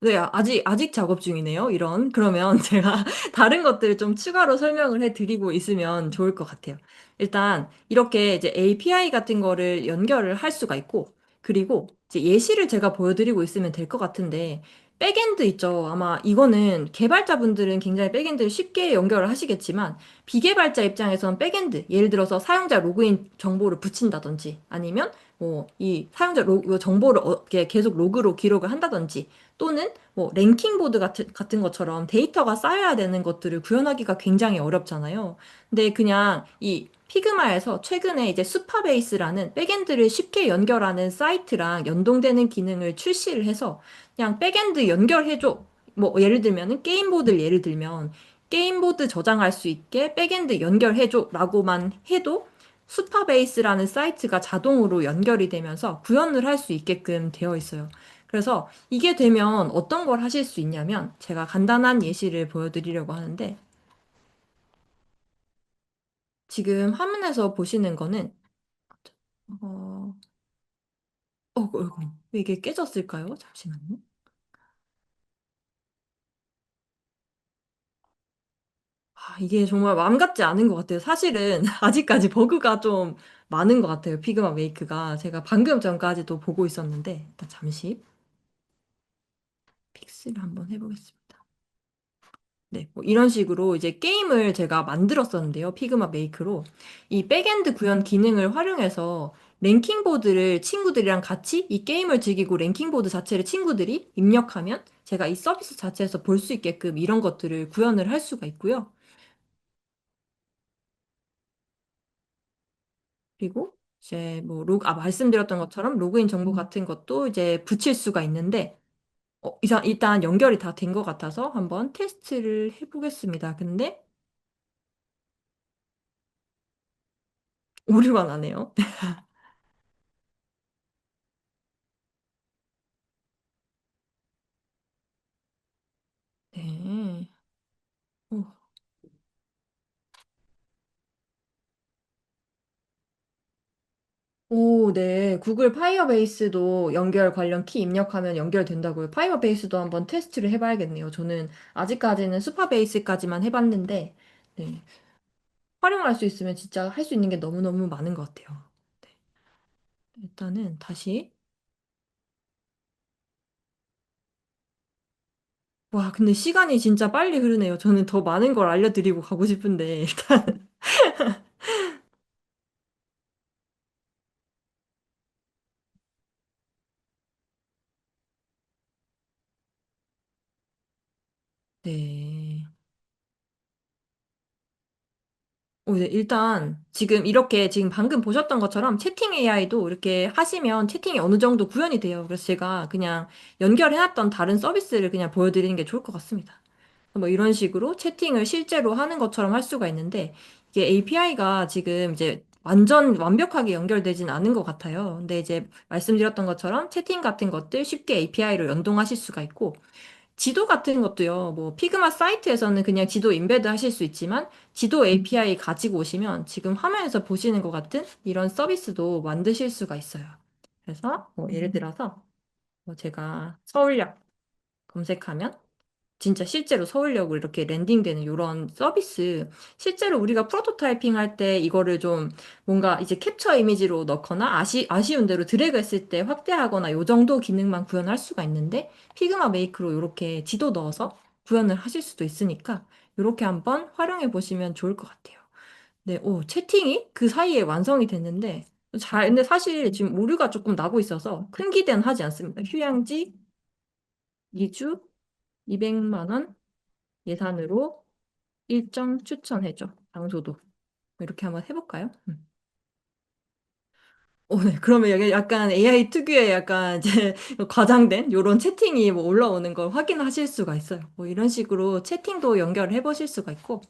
네, 아직 작업 중이네요. 그러면 제가 다른 것들을 좀 추가로 설명을 해드리고 있으면 좋을 것 같아요. 일단, 이렇게 이제 API 같은 거를 연결을 할 수가 있고, 그리고 이제 예시를 제가 보여드리고 있으면 될 것 같은데, 백엔드 있죠. 아마 이거는 개발자분들은 굉장히 백엔드를 쉽게 연결을 하시겠지만, 비개발자 입장에선 백엔드, 예를 들어서 사용자 로그인 정보를 붙인다든지, 아니면 뭐, 이 사용자 정보를 이렇게 계속 로그로 기록을 한다든지, 또는 뭐 랭킹 보드 같은 것처럼 데이터가 쌓여야 되는 것들을 구현하기가 굉장히 어렵잖아요. 근데 그냥 이 피그마에서 최근에 이제 수파베이스라는 백엔드를 쉽게 연결하는 사이트랑 연동되는 기능을 출시를 해서 그냥 백엔드 연결해줘. 뭐 예를 들면은 게임보드를 예를 들면 게임보드 저장할 수 있게 백엔드 연결해줘라고만 해도 수파베이스라는 사이트가 자동으로 연결이 되면서 구현을 할 수 있게끔 되어 있어요. 그래서 이게 되면 어떤 걸 하실 수 있냐면 제가 간단한 예시를 보여드리려고 하는데 지금 화면에서 보시는 거는 어, 왜 이게 깨졌을까요? 잠시만요. 이게 정말 마음 같지 않은 것 같아요. 사실은 아직까지 버그가 좀 많은 것 같아요. 피그마 메이크가 제가 방금 전까지도 보고 있었는데 일단 잠시 픽스를 한번 해보겠습니다. 네, 뭐 이런 식으로 이제 게임을 제가 만들었었는데요. 피그마 메이크로. 이 백엔드 구현 기능을 활용해서 랭킹 보드를 친구들이랑 같이 이 게임을 즐기고 랭킹 보드 자체를 친구들이 입력하면 제가 이 서비스 자체에서 볼 수 있게끔 이런 것들을 구현을 할 수가 있고요. 그리고 이제 뭐 말씀드렸던 것처럼 로그인 정보 같은 것도 이제 붙일 수가 있는데 일단 연결이 다 된 것 같아서 한번 테스트를 해보겠습니다. 근데 오류가 나네요. 네. 어, 오, 네. 구글 파이어베이스도 연결 관련 키 입력하면 연결된다고요. 파이어베이스도 한번 테스트를 해봐야겠네요. 저는 아직까지는 수파베이스까지만 해봤는데, 네. 활용할 수 있으면 진짜 할 수 있는 게 너무너무 많은 것 같아요. 네. 일단은 다시. 와, 근데 시간이 진짜 빨리 흐르네요. 저는 더 많은 걸 알려드리고 가고 싶은데, 일단. 네. 네, 일단 지금 이렇게 지금 방금 보셨던 것처럼 채팅 AI도 이렇게 하시면 채팅이 어느 정도 구현이 돼요. 그래서 제가 그냥 연결해놨던 다른 서비스를 그냥 보여드리는 게 좋을 것 같습니다. 뭐 이런 식으로 채팅을 실제로 하는 것처럼 할 수가 있는데 이게 API가 지금 이제 완전 완벽하게 연결되진 않은 것 같아요. 근데 이제 말씀드렸던 것처럼 채팅 같은 것들 쉽게 API로 연동하실 수가 있고 지도 같은 것도요, 뭐, 피그마 사이트에서는 그냥 지도 임베드 하실 수 있지만, 지도 API 가지고 오시면 지금 화면에서 보시는 것 같은 이런 서비스도 만드실 수가 있어요. 그래서, 뭐, 예를 들어서, 뭐 제가 서울역 검색하면, 진짜 실제로 서울역으로 이렇게 랜딩되는 이런 서비스, 실제로 우리가 프로토타이핑 할 때 이거를 좀 뭔가 이제 캡처 이미지로 넣거나 아쉬운 대로 드래그 했을 때 확대하거나 요 정도 기능만 구현할 수가 있는데 피그마 메이크로 이렇게 지도 넣어서 구현을 하실 수도 있으니까 이렇게 한번 활용해 보시면 좋을 것 같아요. 네, 채팅이 그 사이에 완성이 됐는데 근데 사실 지금 오류가 조금 나고 있어서 큰 기대는 하지 않습니다. 휴양지 2주 200만 원 예산으로 일정 추천해줘. 장소도. 이렇게 한번 해볼까요? 네. 그러면 여기 약간 AI 특유의 약간 이제 과장된 요런 채팅이 뭐 올라오는 걸 확인하실 수가 있어요. 뭐 이런 식으로 채팅도 연결해 보실 수가 있고.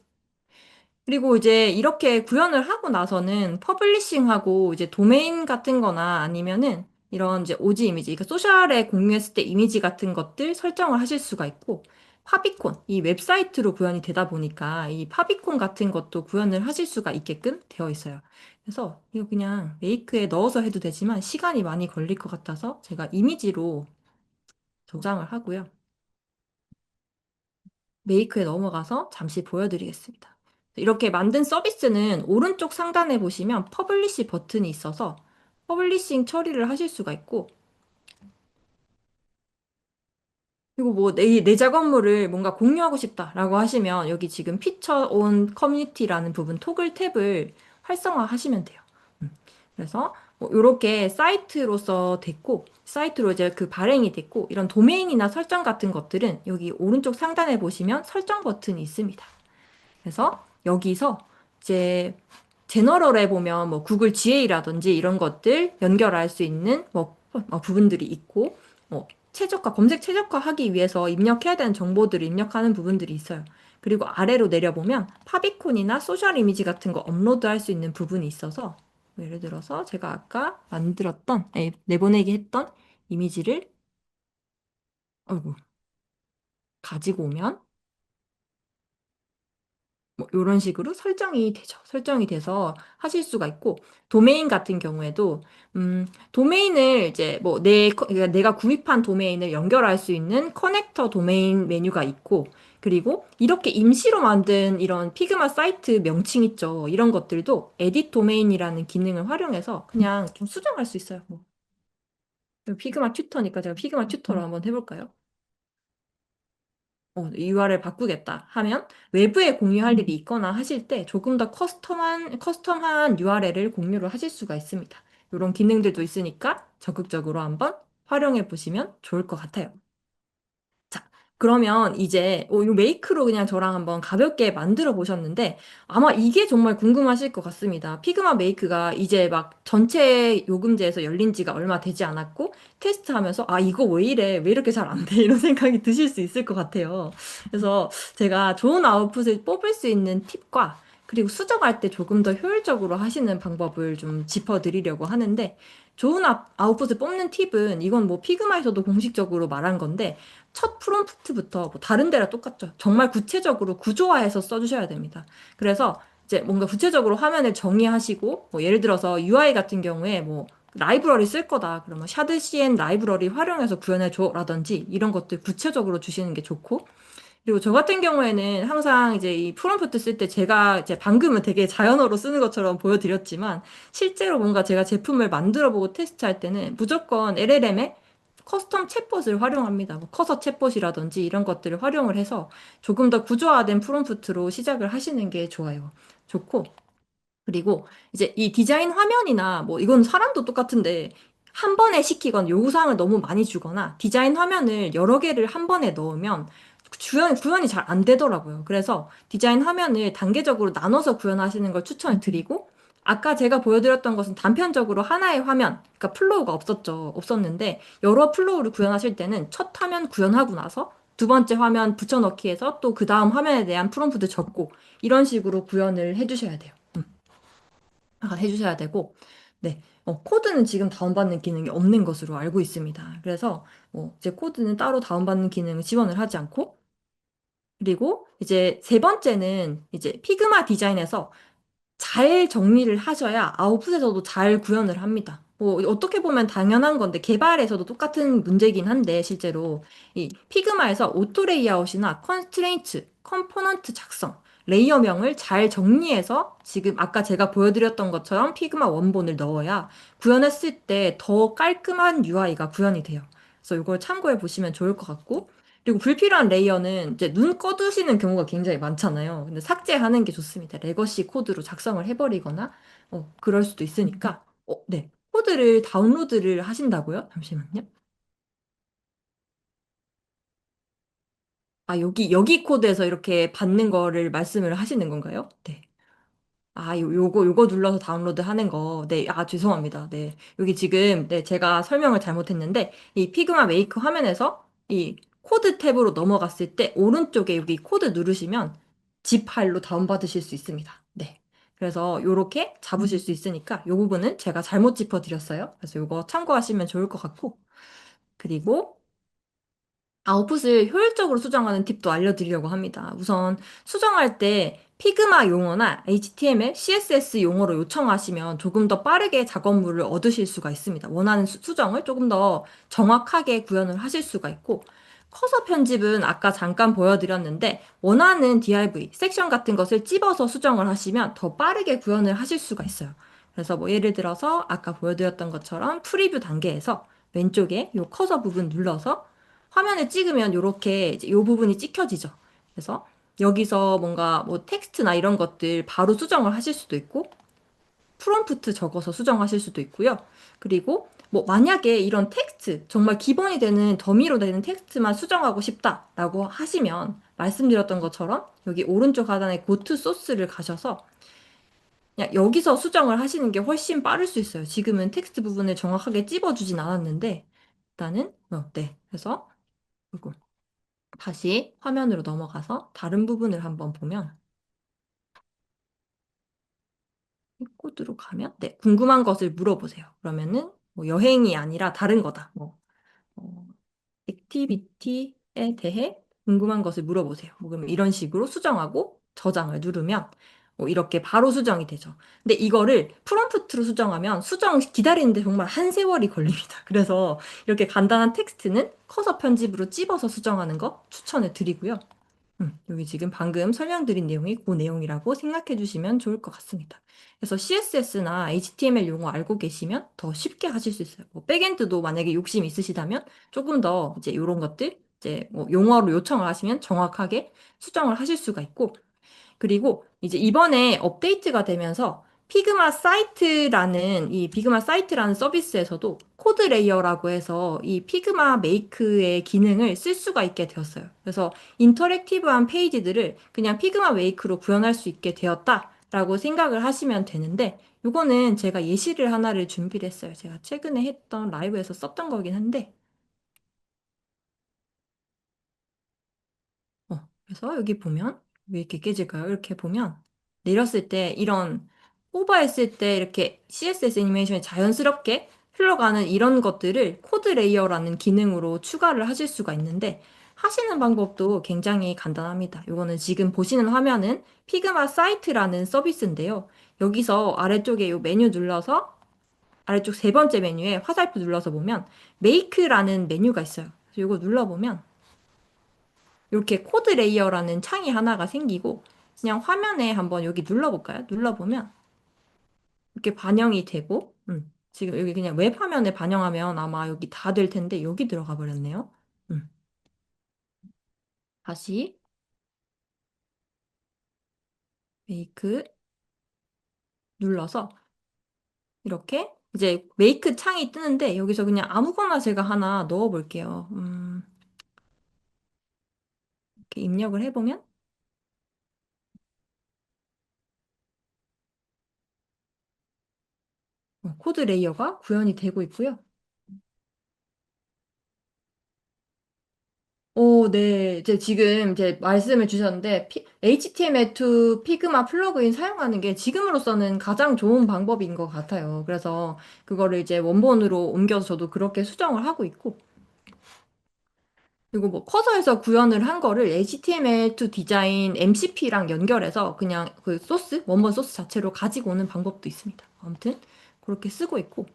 그리고 이제 이렇게 구현을 하고 나서는 퍼블리싱하고 이제 도메인 같은 거나 아니면은 이런 이제 오지 이미지, 그러니까 소셜에 공유했을 때 이미지 같은 것들 설정을 하실 수가 있고, 파비콘, 이 웹사이트로 구현이 되다 보니까 이 파비콘 같은 것도 구현을 하실 수가 있게끔 되어 있어요. 그래서 이거 그냥 메이크에 넣어서 해도 되지만 시간이 많이 걸릴 것 같아서 제가 이미지로 저장을 하고요. 메이크에 넘어가서 잠시 보여드리겠습니다. 이렇게 만든 서비스는 오른쪽 상단에 보시면 퍼블리시 버튼이 있어서 퍼블리싱 처리를 하실 수가 있고, 그리고 뭐 내 작업물을 뭔가 공유하고 싶다라고 하시면 여기 지금 피처 온 커뮤니티라는 부분 토글 탭을 활성화하시면 돼요. 그래서 뭐 이렇게 사이트로서 됐고, 사이트로 이제 그 발행이 됐고, 이런 도메인이나 설정 같은 것들은 여기 오른쪽 상단에 보시면 설정 버튼이 있습니다. 그래서 여기서 이제 제너럴에 보면 뭐 구글 GA라든지 이런 것들 연결할 수 있는 부분들이 있고, 최적화, 검색 최적화하기 위해서 입력해야 되는 정보들을 입력하는 부분들이 있어요. 그리고 아래로 내려보면 파비콘이나 소셜 이미지 같은 거 업로드할 수 있는 부분이 있어서, 뭐 예를 들어서 제가 아까 만들었던, 내보내기 했던 이미지를 아이고, 가지고 오면 뭐 이런 식으로 설정이 되죠. 설정이 돼서 하실 수가 있고, 도메인 같은 경우에도 도메인을 이제 그러니까 내가 구입한 도메인을 연결할 수 있는 커넥터 도메인 메뉴가 있고, 그리고 이렇게 임시로 만든 이런 피그마 사이트 명칭 있죠. 이런 것들도 에딧 도메인이라는 기능을 활용해서 그냥 좀 수정할 수 있어요. 뭐 피그마 튜터니까 제가 피그마 튜터로 한번 해볼까요? URL 바꾸겠다 하면 외부에 공유할 일이 있거나 하실 때 조금 더 커스텀한 URL을 공유를 하실 수가 있습니다. 이런 기능들도 있으니까 적극적으로 한번 활용해 보시면 좋을 것 같아요. 자, 그러면 이제 이 메이크로 그냥 저랑 한번 가볍게 만들어 보셨는데 아마 이게 정말 궁금하실 것 같습니다. 피그마 메이크가 이제 막 전체 요금제에서 열린 지가 얼마 되지 않았고 테스트하면서 아, 이거 왜 이래? 왜 이렇게 잘 안 돼? 이런 생각이 드실 수 있을 것 같아요. 그래서 제가 좋은 아웃풋을 뽑을 수 있는 팁과 그리고 수정할 때 조금 더 효율적으로 하시는 방법을 좀 짚어드리려고 하는데 좋은 아웃풋을 뽑는 팁은 이건 뭐 피그마에서도 공식적으로 말한 건데 첫 프롬프트부터 뭐 다른 데랑 똑같죠. 정말 구체적으로 구조화해서 써주셔야 됩니다. 그래서 이제 뭔가 구체적으로 화면을 정의하시고 뭐 예를 들어서 UI 같은 경우에 뭐 라이브러리 쓸 거다. 그러면 샤드 CN 라이브러리 활용해서 구현해줘 라든지 이런 것들 구체적으로 주시는 게 좋고 그리고 저 같은 경우에는 항상 이제 이 프롬프트 쓸 때 제가 이제 방금은 되게 자연어로 쓰는 것처럼 보여드렸지만 실제로 뭔가 제가 제품을 만들어 보고 테스트할 때는 무조건 LLM에 커스텀 챗봇을 활용합니다. 뭐 커서 챗봇이라든지 이런 것들을 활용을 해서 조금 더 구조화된 프롬프트로 시작을 하시는 게 좋아요. 좋고 그리고 이제 이 디자인 화면이나 뭐 이건 사람도 똑같은데 한 번에 시키건 요구사항을 너무 많이 주거나 디자인 화면을 여러 개를 한 번에 넣으면 구현이 잘 안 되더라고요. 그래서 디자인 화면을 단계적으로 나눠서 구현하시는 걸 추천을 드리고 아까 제가 보여드렸던 것은 단편적으로 하나의 화면, 그러니까 플로우가 없었는데 여러 플로우를 구현하실 때는 첫 화면 구현하고 나서 두 번째 화면 붙여넣기 해서 또 그 다음 화면에 대한 프롬프트 적고 이런 식으로 구현을 해주셔야 돼요. 해주셔야 되고, 네. 코드는 지금 다운받는 기능이 없는 것으로 알고 있습니다. 그래서, 이제 코드는 따로 다운받는 기능을 지원을 하지 않고, 그리고 이제 세 번째는 이제 피그마 디자인에서 잘 정리를 하셔야 아웃풋에서도 잘 구현을 합니다. 뭐 어떻게 보면 당연한 건데 개발에서도 똑같은 문제긴 한데 실제로 이 피그마에서 오토 레이아웃이나 컨스트레인트, 컴포넌트 작성, 레이어명을 잘 정리해서 지금 아까 제가 보여드렸던 것처럼 피그마 원본을 넣어야 구현했을 때 더 깔끔한 UI가 구현이 돼요. 그래서 이걸 참고해 보시면 좋을 것 같고 그리고 불필요한 레이어는 이제 눈 꺼두시는 경우가 굉장히 많잖아요. 근데 삭제하는 게 좋습니다. 레거시 코드로 작성을 해버리거나, 그럴 수도 있으니까, 네. 코드를 다운로드를 하신다고요? 잠시만요. 아, 여기 코드에서 이렇게 받는 거를 말씀을 하시는 건가요? 네. 요거 눌러서 다운로드 하는 거. 네, 죄송합니다. 네. 여기 지금, 네, 제가 설명을 잘못했는데, 이 피그마 메이크 화면에서 이 코드 탭으로 넘어갔을 때, 오른쪽에 여기 코드 누르시면, zip 파일로 다운받으실 수 있습니다. 네. 그래서 요렇게 잡으실 수 있으니까, 요 부분은 제가 잘못 짚어드렸어요. 그래서 요거 참고하시면 좋을 것 같고, 그리고, 아웃풋을 효율적으로 수정하는 팁도 알려드리려고 합니다. 우선 수정할 때 피그마 용어나 HTML, CSS 용어로 요청하시면 조금 더 빠르게 작업물을 얻으실 수가 있습니다. 원하는 수정을 조금 더 정확하게 구현을 하실 수가 있고, 커서 편집은 아까 잠깐 보여드렸는데, 원하는 div, 섹션 같은 것을 찝어서 수정을 하시면 더 빠르게 구현을 하실 수가 있어요. 그래서 뭐 예를 들어서 아까 보여드렸던 것처럼 프리뷰 단계에서 왼쪽에 요 커서 부분 눌러서 화면을 찍으면 이렇게 이제 요 부분이 찍혀지죠. 그래서 여기서 뭔가 뭐 텍스트나 이런 것들 바로 수정을 하실 수도 있고, 프롬프트 적어서 수정하실 수도 있고요. 그리고 뭐 만약에 이런 텍스트, 정말 기본이 되는 더미로 되는 텍스트만 수정하고 싶다라고 하시면 말씀드렸던 것처럼 여기 오른쪽 하단에 Go to Source를 가셔서 그냥 여기서 수정을 하시는 게 훨씬 빠를 수 있어요. 지금은 텍스트 부분을 정확하게 찝어주진 않았는데 일단은 네. 그래서 이거 다시 화면으로 넘어가서 다른 부분을 한번 보면 이 코드로 가면 네, 궁금한 것을 물어보세요. 그러면은 뭐 여행이 아니라 다른 거다. 뭐 어, 액티비티에 대해 궁금한 것을 물어보세요. 뭐 그러면 이런 식으로 수정하고 저장을 누르면 뭐 이렇게 바로 수정이 되죠. 근데 이거를 프롬프트로 수정하면 수정 기다리는데 정말 한 세월이 걸립니다. 그래서 이렇게 간단한 텍스트는 커서 편집으로 찝어서 수정하는 거 추천을 드리고요. 여기 지금 방금 설명드린 내용이 그 내용이라고 생각해 주시면 좋을 것 같습니다. 그래서 CSS나 HTML 용어 알고 계시면 더 쉽게 하실 수 있어요. 뭐 백엔드도 만약에 욕심 있으시다면 조금 더 이제 이런 것들 이제 뭐 용어로 요청을 하시면 정확하게 수정을 하실 수가 있고 그리고 이제 이번에 업데이트가 되면서 피그마 사이트라는 서비스에서도 코드 레이어라고 해서 이 피그마 메이크의 기능을 쓸 수가 있게 되었어요. 그래서 인터랙티브한 페이지들을 그냥 피그마 메이크로 구현할 수 있게 되었다라고 생각을 하시면 되는데 요거는 제가 예시를 하나를 준비를 했어요. 제가 최근에 했던 라이브에서 썼던 거긴 한데 그래서 여기 보면 왜 이렇게 깨질까요? 이렇게 보면 내렸을 때 이런 호버했을 때 이렇게 CSS 애니메이션이 자연스럽게 흘러가는 이런 것들을 코드 레이어라는 기능으로 추가를 하실 수가 있는데 하시는 방법도 굉장히 간단합니다. 이거는 지금 보시는 화면은 피그마 사이트라는 서비스인데요. 여기서 아래쪽에 이 메뉴 눌러서 아래쪽 세 번째 메뉴에 화살표 눌러서 보면 메이크라는 메뉴가 있어요. 그래서 이거 눌러보면 이렇게 코드 레이어라는 창이 하나가 생기고 그냥 화면에 한번 여기 눌러볼까요? 눌러보면 이렇게 반영이 되고 지금 여기 그냥 웹 화면에 반영하면 아마 여기 다 될 텐데 여기 들어가 버렸네요. 음, 다시 메이크 눌러서 이렇게 이제 메이크 창이 뜨는데 여기서 그냥 아무거나 제가 하나 넣어 볼게요. 이렇게 입력을 해보면 코드 레이어가 구현이 되고 있고요. 네. 이제 지금 이제 말씀을 주셨는데, HTML2 피그마 플러그인 사용하는 게 지금으로서는 가장 좋은 방법인 것 같아요. 그래서 그거를 이제 원본으로 옮겨서 저도 그렇게 수정을 하고 있고, 그리고 뭐 커서에서 구현을 한 거를 HTML2 디자인 MCP랑 연결해서 그냥 그 소스, 원본 소스 자체로 가지고 오는 방법도 있습니다. 아무튼 그렇게 쓰고 있고,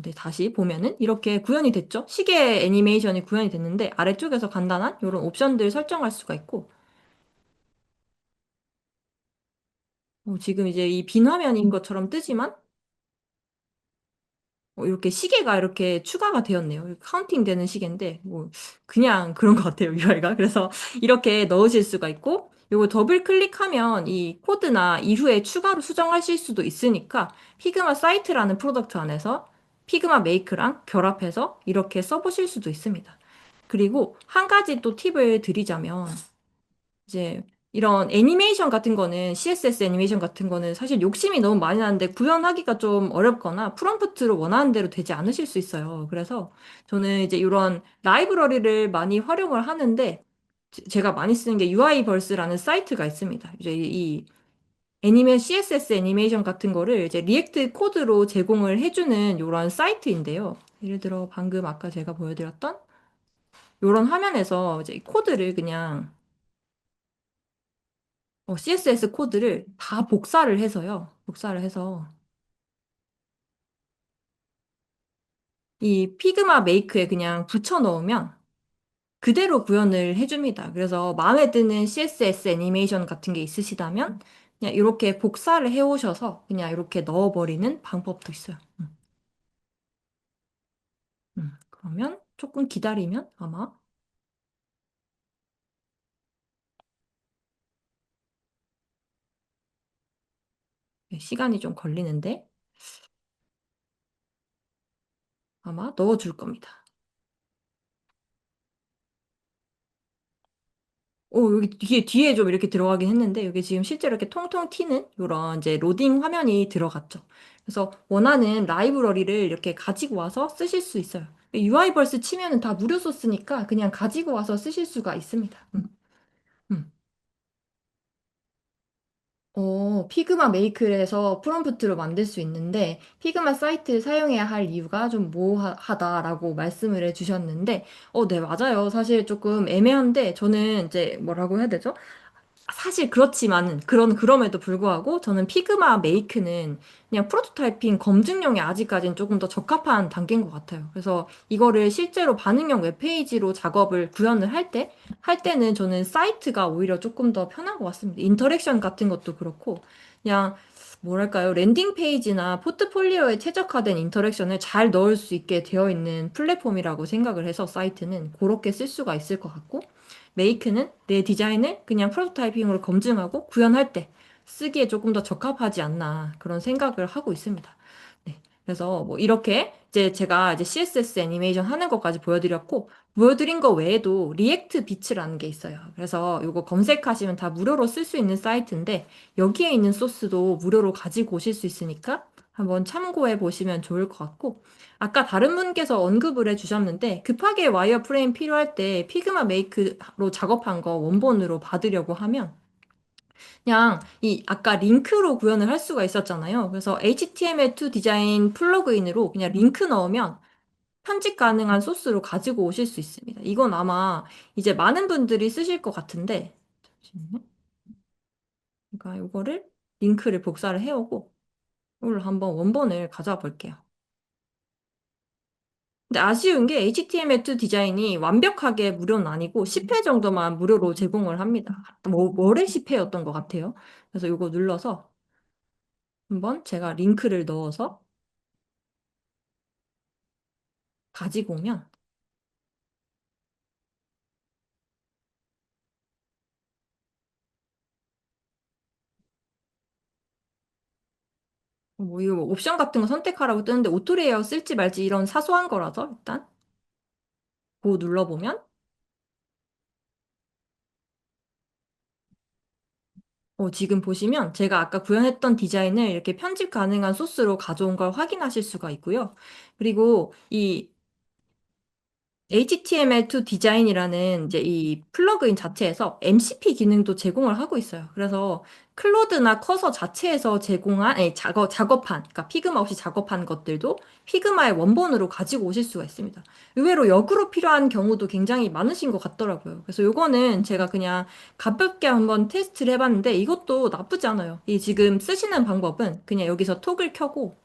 네, 다시 보면은 이렇게 구현이 됐죠? 시계 애니메이션이 구현이 됐는데 아래쪽에서 간단한 이런 옵션들 설정할 수가 있고 지금 이제 이 빈 화면인 것처럼 뜨지만 이렇게 시계가 이렇게 추가가 되었네요. 카운팅 되는 시계인데 뭐 그냥 그런 것 같아요, UI가. 그래서 이렇게 넣으실 수가 있고 요거 더블 클릭하면 이 코드나 이후에 추가로 수정하실 수도 있으니까 피그마 사이트라는 프로덕트 안에서 피그마 메이크랑 결합해서 이렇게 써보실 수도 있습니다. 그리고 한 가지 또 팁을 드리자면, 이제 이런 애니메이션 같은 거는 CSS 애니메이션 같은 거는 사실 욕심이 너무 많이 나는데 구현하기가 좀 어렵거나 프롬프트로 원하는 대로 되지 않으실 수 있어요. 그래서 저는 이제 이런 라이브러리를 많이 활용을 하는데 제가 많이 쓰는 게 UIverse라는 사이트가 있습니다. 이제 이 CSS 애니메이션 같은 거를 이제 리액트 코드로 제공을 해주는 이런 사이트인데요. 예를 들어 방금 아까 제가 보여드렸던 이런 화면에서 이제 이 코드를 그냥 CSS 코드를 다 복사를 해서요. 복사를 해서 이 피그마 메이크에 그냥 붙여 넣으면 그대로 구현을 해줍니다. 그래서 마음에 드는 CSS 애니메이션 같은 게 있으시다면 그냥 이렇게 복사를 해오셔서 그냥 이렇게 넣어버리는 방법도 있어요. 그러면 조금 기다리면 아마 시간이 좀 걸리는데 아마 넣어줄 겁니다. 여기 뒤에 좀 이렇게 들어가긴 했는데, 여기 지금 실제로 이렇게 통통 튀는 이런 이제 로딩 화면이 들어갔죠. 그래서 원하는 라이브러리를 이렇게 가지고 와서 쓰실 수 있어요. UIverse 치면은 다 무료 소스니까 그냥 가지고 와서 쓰실 수가 있습니다. 음. 피그마 메이크에서 프롬프트로 만들 수 있는데, 피그마 사이트를 사용해야 할 이유가 좀 모호하다라고 말씀을 해주셨는데, 네, 맞아요. 사실 조금 애매한데, 저는 이제 뭐라고 해야 되죠? 사실 그렇지만은 그럼에도 불구하고 저는 피그마 메이크는 그냥 프로토타이핑 검증용에 아직까지는 조금 더 적합한 단계인 것 같아요. 그래서 이거를 실제로 반응형 웹페이지로 작업을 구현을 할 때는 저는 사이트가 오히려 조금 더 편한 것 같습니다. 인터랙션 같은 것도 그렇고 그냥 뭐랄까요? 랜딩 페이지나 포트폴리오에 최적화된 인터랙션을 잘 넣을 수 있게 되어 있는 플랫폼이라고 생각을 해서 사이트는 그렇게 쓸 수가 있을 것 같고 메이크는 내 디자인을 그냥 프로토타이핑으로 검증하고 구현할 때 쓰기에 조금 더 적합하지 않나 그런 생각을 하고 있습니다. 네. 그래서 뭐 이렇게 이제 제가 이제 CSS 애니메이션 하는 것까지 보여드렸고 보여드린 거 외에도 리액트 비츠라는 게 있어요. 그래서 이거 검색하시면 다 무료로 쓸 수 있는 사이트인데 여기에 있는 소스도 무료로 가지고 오실 수 있으니까 한번 참고해 보시면 좋을 것 같고 아까 다른 분께서 언급을 해주셨는데 급하게 와이어 프레임 필요할 때 피그마 메이크로 작업한 거 원본으로 받으려고 하면 그냥 이 아까 링크로 구현을 할 수가 있었잖아요. 그래서 HTML2 디자인 플러그인으로 그냥 링크 넣으면 편집 가능한 소스로 가지고 오실 수 있습니다. 이건 아마 이제 많은 분들이 쓰실 것 같은데 잠시만요. 그러니까 이거를 링크를 복사를 해오고 이걸 한번 원본을 가져와 볼게요. 근데 아쉬운 게 HTML2 디자인이 완벽하게 무료는 아니고 10회 정도만 무료로 제공을 합니다. 월에 10회였던 것 같아요. 그래서 이거 눌러서 한번 제가 링크를 넣어서 가지고 오면 뭐 이거 옵션 같은 거 선택하라고 뜨는데 오토 레이아웃 쓸지 말지 이런 사소한 거라서 일단 그거 눌러보면 지금 보시면 제가 아까 구현했던 디자인을 이렇게 편집 가능한 소스로 가져온 걸 확인하실 수가 있고요. 그리고 이 HTML2 디자인이라는 이제 이 플러그인 자체에서 MCP 기능도 제공을 하고 있어요. 그래서 클로드나 커서 자체에서 제공한 작업한 그러니까 피그마 없이 작업한 것들도 피그마의 원본으로 가지고 오실 수가 있습니다. 의외로 역으로 필요한 경우도 굉장히 많으신 것 같더라고요. 그래서 요거는 제가 그냥 가볍게 한번 테스트를 해봤는데 이것도 나쁘지 않아요. 이 지금 쓰시는 방법은 그냥 여기서 톡을 켜고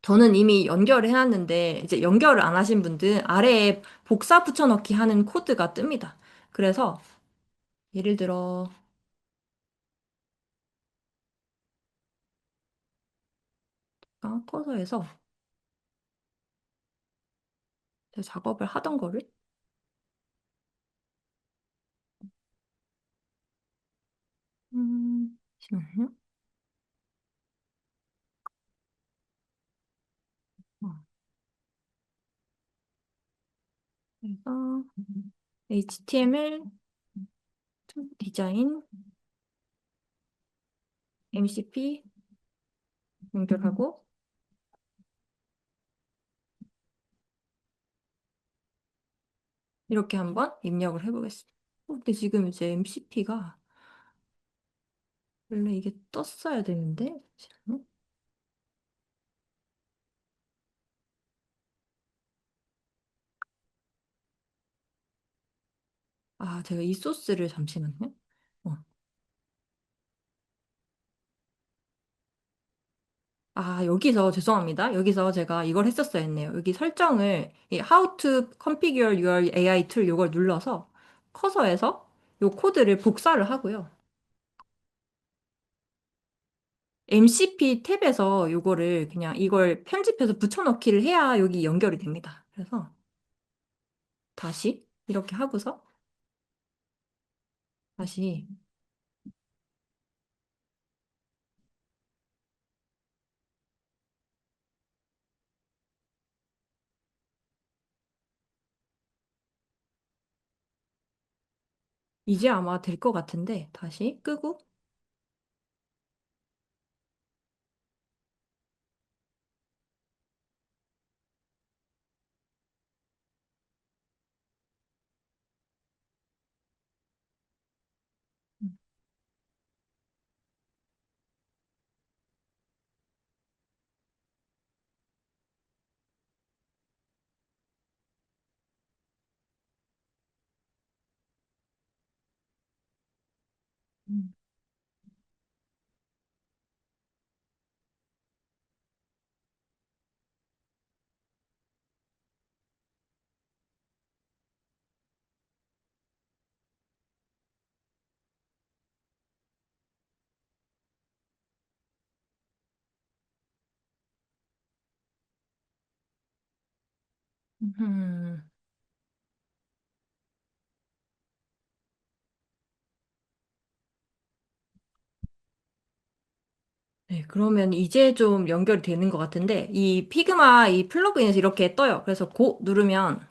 저는 이미 연결을 해놨는데 이제 연결을 안 하신 분들은 아래에 복사 붙여넣기 하는 코드가 뜹니다. 그래서 예를 들어 커서에서 제가 작업을 하던 거를 잠시만요. 어, 그래서 HTML, 디자인, MCP 연결하고 이렇게 한번 입력을 해보겠습니다. 근데 지금 이제 MCP가 원래 이게 떴어야 되는데 잠시만요. 아, 제가 이 소스를 잠시만요. 어. 아, 여기서 죄송합니다. 여기서 제가 이걸 했었어야 했네요. 여기 설정을 이 How to configure your AI tool 이걸 눌러서 커서에서 요 코드를 복사를 하고요. MCP 탭에서 요거를 그냥 이걸 편집해서 붙여넣기를 해야 여기 연결이 됩니다. 그래서 다시 이렇게 하고서 다시 이제 아마 될 것 같은데 다시 끄고 음. 음. 네, 그러면 이제 좀 연결이 되는 것 같은데, 이 피그마 이 플러그인에서 이렇게 떠요. 그래서 고 누르면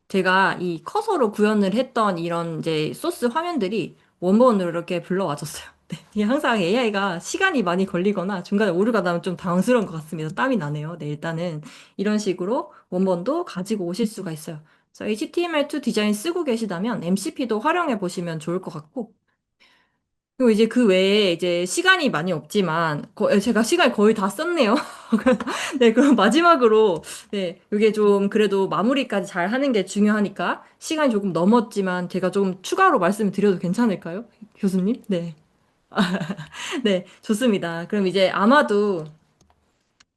제가 이 커서로 구현을 했던 이런 이제 소스 화면들이 원본으로 이렇게 불러와졌어요. 네, 이게 항상 AI가 시간이 많이 걸리거나 중간에 오류가 나면 좀 당황스러운 것 같습니다. 땀이 나네요. 네, 일단은 이런 식으로 원본도 가지고 오실 수가 있어요. 그래서 HTML2 디자인 쓰고 계시다면 MCP도 활용해 보시면 좋을 것 같고, 그리고 이제 그 외에 이제 시간이 많이 없지만 제가 시간이 거의 다 썼네요. 네, 그럼 마지막으로 네, 이게 좀 그래도 마무리까지 잘 하는 게 중요하니까 시간이 조금 넘었지만 제가 좀 추가로 말씀을 드려도 괜찮을까요? 교수님? 네. 네, 좋습니다. 그럼 이제 아마도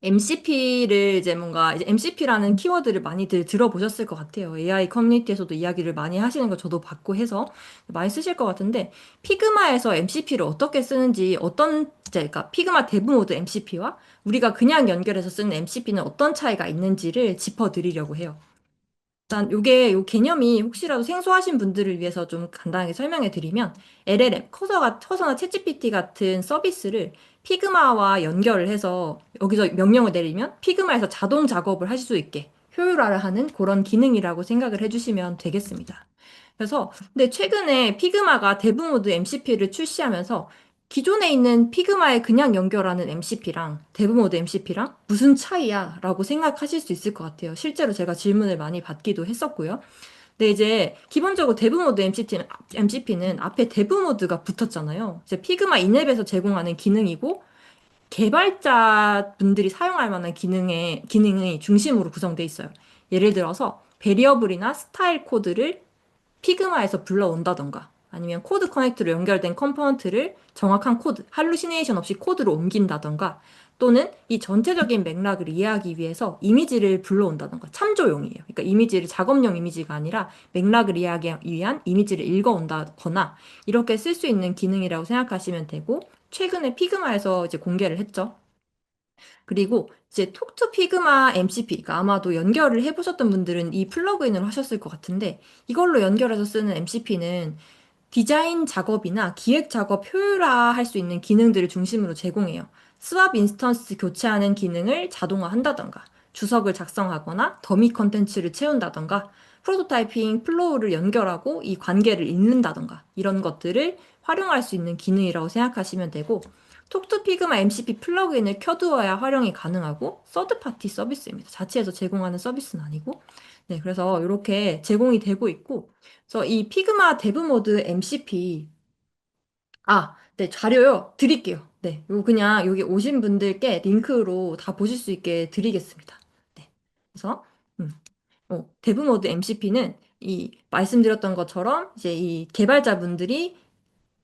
MCP를 이제 뭔가 이제 MCP라는 키워드를 많이들 들어보셨을 것 같아요. AI 커뮤니티에서도 이야기를 많이 하시는 거 저도 봤고 해서 많이 쓰실 것 같은데 피그마에서 MCP를 어떻게 쓰는지 어떤 이제 그러니까 피그마 데브 모드 MCP와 우리가 그냥 연결해서 쓰는 MCP는 어떤 차이가 있는지를 짚어드리려고 해요. 일단 요게 요 개념이 혹시라도 생소하신 분들을 위해서 좀 간단하게 설명해 드리면 LLM, 커서나 챗GPT 같은 서비스를 피그마와 연결을 해서 여기서 명령을 내리면 피그마에서 자동 작업을 하실 수 있게 효율화를 하는 그런 기능이라고 생각을 해주시면 되겠습니다. 그래서 근데 최근에 피그마가 데브모드 MCP를 출시하면서 기존에 있는 피그마에 그냥 연결하는 MCP랑 데브모드 MCP랑 무슨 차이야? 라고 생각하실 수 있을 것 같아요. 실제로 제가 질문을 많이 받기도 했었고요. 근데 이제 기본적으로 데브모드 MCP는 앞에 데브모드가 붙었잖아요. 이제 피그마 인앱에서 제공하는 기능이고 개발자분들이 사용할 만한 기능이 중심으로 구성되어 있어요. 예를 들어서 베리어블이나 스타일 코드를 피그마에서 불러온다던가 아니면 코드 커넥트로 연결된 컴포넌트를 정확한 코드, 할루시네이션 없이 코드로 옮긴다던가 또는 이 전체적인 맥락을 이해하기 위해서 이미지를 불러온다던가 참조용이에요. 그러니까 이미지를 작업용 이미지가 아니라 맥락을 이해하기 위한 이미지를 읽어온다거나 이렇게 쓸 수 있는 기능이라고 생각하시면 되고 최근에 피그마에서 이제 공개를 했죠. 그리고 이제 톡투 피그마 MCP, 그러니까 아마도 연결을 해보셨던 분들은 이 플러그인을 하셨을 것 같은데 이걸로 연결해서 쓰는 MCP는 디자인 작업이나 기획 작업 효율화할 수 있는 기능들을 중심으로 제공해요. 스왑 인스턴스 교체하는 기능을 자동화한다던가, 주석을 작성하거나 더미 컨텐츠를 채운다던가, 프로토타이핑 플로우를 연결하고 이 관계를 읽는다던가 이런 것들을 활용할 수 있는 기능이라고 생각하시면 되고 톡투 피그마 MCP 플러그인을 켜두어야 활용이 가능하고 서드파티 서비스입니다. 자체에서 제공하는 서비스는 아니고 네, 그래서 이렇게 제공이 되고 있고 그래서 이 피그마 데브 모드 MCP 네, 자료요. 드릴게요. 네, 요 그냥 여기 오신 분들께 링크로 다 보실 수 있게 드리겠습니다. 네, 그래서 음, 데브 모드 MCP는 이 말씀드렸던 것처럼 이제 이 개발자분들이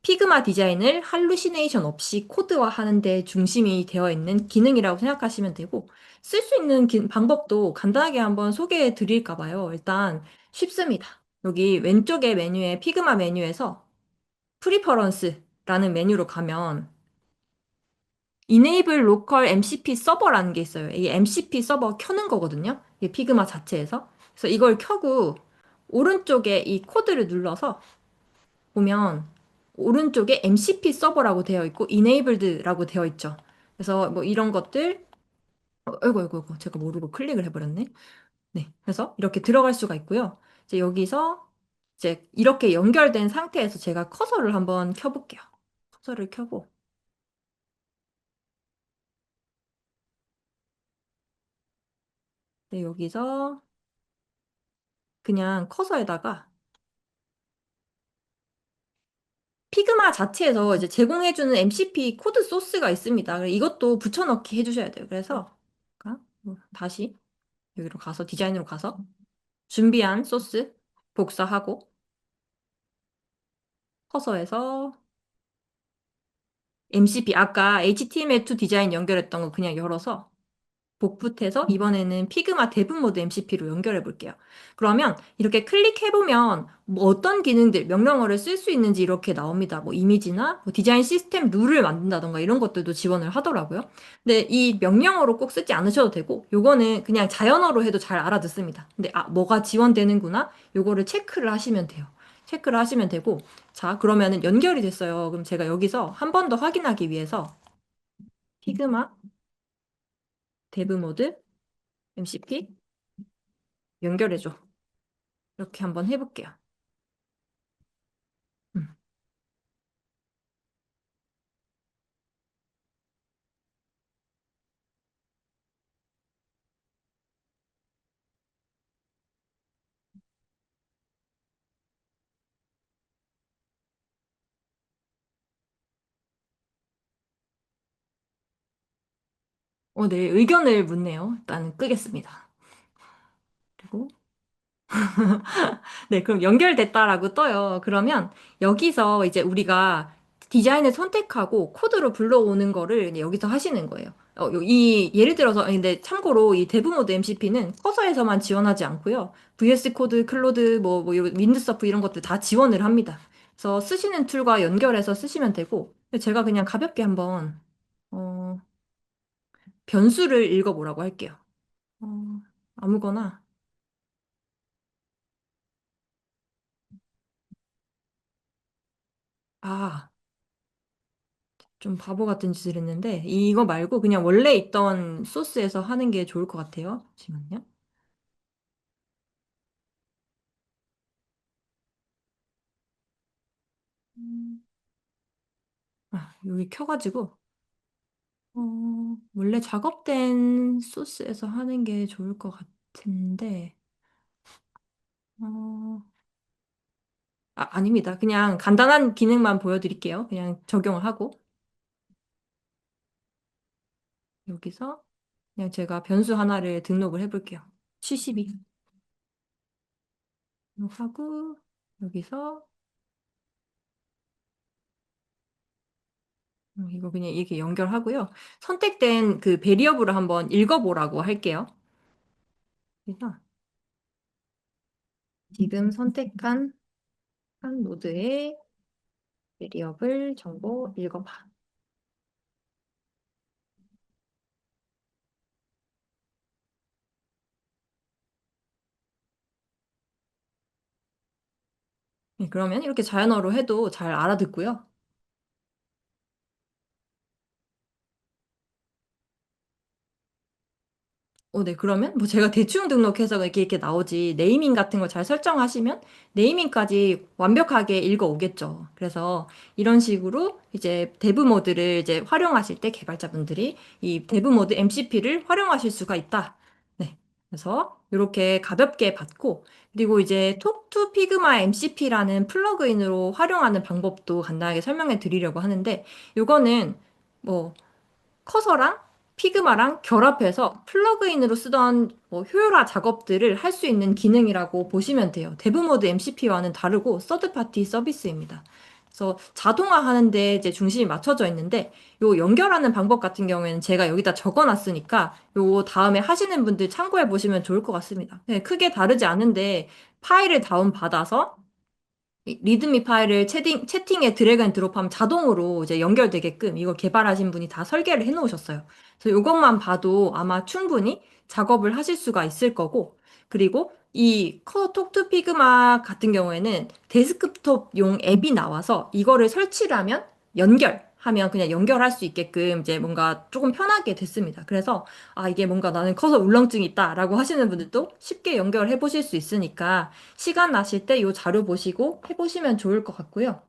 피그마 디자인을 할루시네이션 없이 코드화하는 데 중심이 되어 있는 기능이라고 생각하시면 되고 쓸 수 있는 방법도 간단하게 한번 소개해 드릴까 봐요. 일단 쉽습니다. 여기 왼쪽에 메뉴에 피그마 메뉴에서 프리퍼런스라는 메뉴로 가면 Enable Local MCP 서버라는 게 있어요. 이 MCP 서버 켜는 거거든요. 이 피그마 자체에서. 그래서 이걸 켜고 오른쪽에 이 코드를 눌러서 보면 오른쪽에 MCP 서버라고 되어 있고 Enabled라고 되어 있죠. 그래서 뭐 이런 것들 아이고 제가 모르고 클릭을 해버렸네. 네. 그래서 이렇게 들어갈 수가 있고요. 이제 여기서 이제 이렇게 연결된 상태에서 제가 커서를 한번 켜볼게요. 커서를 켜고 네, 여기서 그냥 커서에다가 피그마 자체에서 이제 제공해주는 MCP 코드 소스가 있습니다. 이것도 붙여넣기 해주셔야 돼요. 그래서 다시 여기로 가서 디자인으로 가서 준비한 소스 복사하고 커서에서 MCP 아까 HTML2 디자인 연결했던 거 그냥 열어서 복붙해서 이번에는 피그마 데브 모드 MCP로 연결해 볼게요. 그러면 이렇게 클릭해보면 뭐 어떤 기능들, 명령어를 쓸 수 있는지 이렇게 나옵니다. 뭐 이미지나 뭐 디자인 시스템 룰을 만든다던가 이런 것들도 지원을 하더라고요. 근데 이 명령어로 꼭 쓰지 않으셔도 되고 요거는 그냥 자연어로 해도 잘 알아듣습니다. 근데 뭐가 지원되는구나? 요거를 체크를 하시면 돼요. 체크를 하시면 되고 자, 그러면은 연결이 됐어요. 그럼 제가 여기서 한 번 더 확인하기 위해서 피그마 데브 모드 MCP 연결해줘. 이렇게 한번 해볼게요. 음. 네, 의견을 묻네요. 일단 끄겠습니다. 그리고, 네, 그럼 연결됐다라고 떠요. 그러면 여기서 이제 우리가 디자인을 선택하고 코드로 불러오는 거를 이제 여기서 하시는 거예요. 예를 들어서, 근데 참고로 이 데브 모드 MCP는 커서에서만 지원하지 않고요. VS 코드, 클로드, 윈드서프 이런 것들 다 지원을 합니다. 그래서 쓰시는 툴과 연결해서 쓰시면 되고, 제가 그냥 가볍게 한번, 어, 변수를 읽어보라고 할게요. 아무거나. 아, 좀 바보 같은 짓을 했는데, 이거 말고 그냥 원래 있던 소스에서 하는 게 좋을 것 같아요. 잠시만요. 음, 여기 켜가지고, 원래 작업된 소스에서 하는 게 좋을 것 같은데, 어, 아닙니다. 그냥 간단한 기능만 보여드릴게요. 그냥 적용을 하고, 여기서 그냥 제가 변수 하나를 등록을 해볼게요. 72. 하고, 여기서 이거 그냥 이렇게 연결하고요. 선택된 그 베리어블을 한번 읽어보라고 할게요. 그래서 지금 선택한 한 노드의 베리어블 정보 읽어봐. 네, 그러면 이렇게 자연어로 해도 잘 알아듣고요. 네. 그러면 뭐 제가 대충 등록해서 이렇게 나오지 네이밍 같은 걸 잘 설정하시면 네이밍까지 완벽하게 읽어 오겠죠. 그래서 이런 식으로 이제 데브 모드를 이제 활용하실 때 개발자분들이 이 데브 모드 MCP를 활용하실 수가 있다. 네. 그래서 이렇게 가볍게 받고 그리고 이제 톡투 피그마 MCP라는 플러그인으로 활용하는 방법도 간단하게 설명해 드리려고 하는데 요거는 뭐 커서랑 피그마랑 결합해서 플러그인으로 쓰던 뭐 효율화 작업들을 할 수 있는 기능이라고 보시면 돼요. 데브모드 MCP와는 다르고 서드파티 서비스입니다. 그래서 자동화하는데 이제 중심이 맞춰져 있는데 요 연결하는 방법 같은 경우에는 제가 여기다 적어놨으니까 요 다음에 하시는 분들 참고해 보시면 좋을 것 같습니다. 네, 크게 다르지 않은데 파일을 다운받아서 이 리드미 파일을 채팅에 드래그 앤 드롭하면 자동으로 이제 연결되게끔 이걸 개발하신 분이 다 설계를 해 놓으셨어요. 그래서 이것만 봐도 아마 충분히 작업을 하실 수가 있을 거고, 그리고 이 톡투 피그마 같은 경우에는 데스크톱용 앱이 나와서 이거를 설치를 하면 연결하면 그냥 연결할 수 있게끔 이제 뭔가 조금 편하게 됐습니다. 그래서 아, 이게 뭔가 나는 커서 울렁증이 있다라고 하시는 분들도 쉽게 연결해 보실 수 있으니까 시간 나실 때 이 자료 보시고 해보시면 좋을 것 같고요.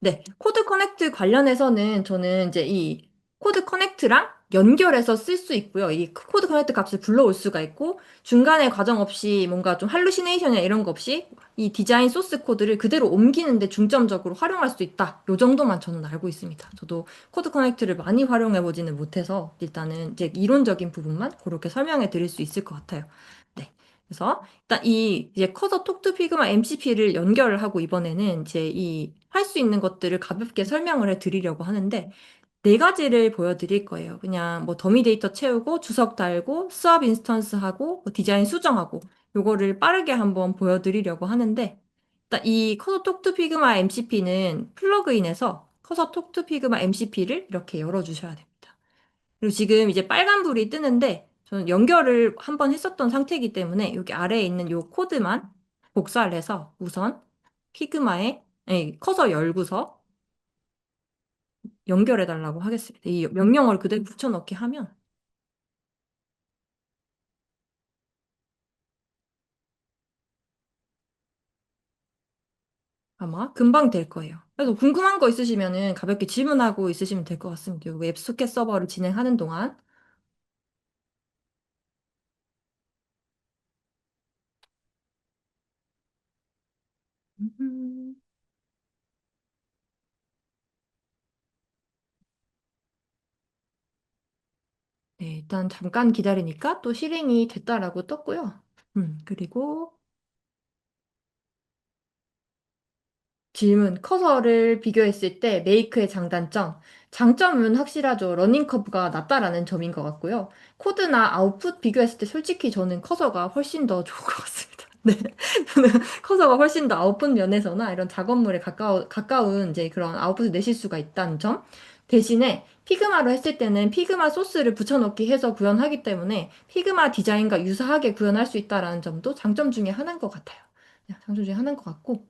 네, 코드 커넥트 관련해서는 저는 이제 이 코드 커넥트랑 연결해서 쓸 수 있고요. 이 코드 커넥트 값을 불러올 수가 있고 중간에 과정 없이 뭔가 좀 할루시네이션이나 이런 거 없이 이 디자인 소스 코드를 그대로 옮기는데 중점적으로 활용할 수 있다. 요 정도만 저는 알고 있습니다. 저도 코드 커넥트를 많이 활용해 보지는 못해서 일단은 이제 이론적인 부분만 그렇게 설명해 드릴 수 있을 것 같아요. 네. 그래서 일단 이 이제 커서 톡투 피그마 MCP를 연결을 하고 이번에는 이제 이 할 수 있는 것들을 가볍게 설명을 해 드리려고 하는데 네 가지를 보여드릴 거예요. 그냥 뭐 더미 데이터 채우고 주석 달고 수압 인스턴스 하고 뭐 디자인 수정하고 요거를 빠르게 한번 보여드리려고 하는데 일단 이 커서 톡투 피그마 MCP는 플러그인에서 커서 톡투 피그마 MCP를 이렇게 열어주셔야 됩니다. 그리고 지금 이제 빨간불이 뜨는데 저는 연결을 한번 했었던 상태이기 때문에 여기 아래에 있는 요 코드만 복사를 해서 우선 피그마에 커서 열고서 연결해 달라고 하겠습니다. 이 명령어를 그대로 붙여넣기 하면 아마 금방 될 거예요. 그래서 궁금한 거 있으시면은 가볍게 질문하고 있으시면 될 것 같습니다. 요 웹소켓 서버를 진행하는 동안. 음. 네, 일단 잠깐 기다리니까 또 실행이 됐다라고 떴고요. 그리고 질문, 커서를 비교했을 때 메이크의 장단점. 장점은 확실하죠. 러닝 커브가 낮다라는 점인 것 같고요. 코드나 아웃풋 비교했을 때 솔직히 저는 커서가 훨씬 더 좋은 것 같습니다. 네. 저는 커서가 훨씬 더 아웃풋 면에서나 이런 작업물에 가까운 이제 그런 아웃풋을 내실 수가 있다는 점. 대신에 피그마로 했을 때는 피그마 소스를 붙여넣기 해서 구현하기 때문에 피그마 디자인과 유사하게 구현할 수 있다라는 점도 장점 중에 하나인 것 같아요. 네, 장점 중에 하나인 것 같고.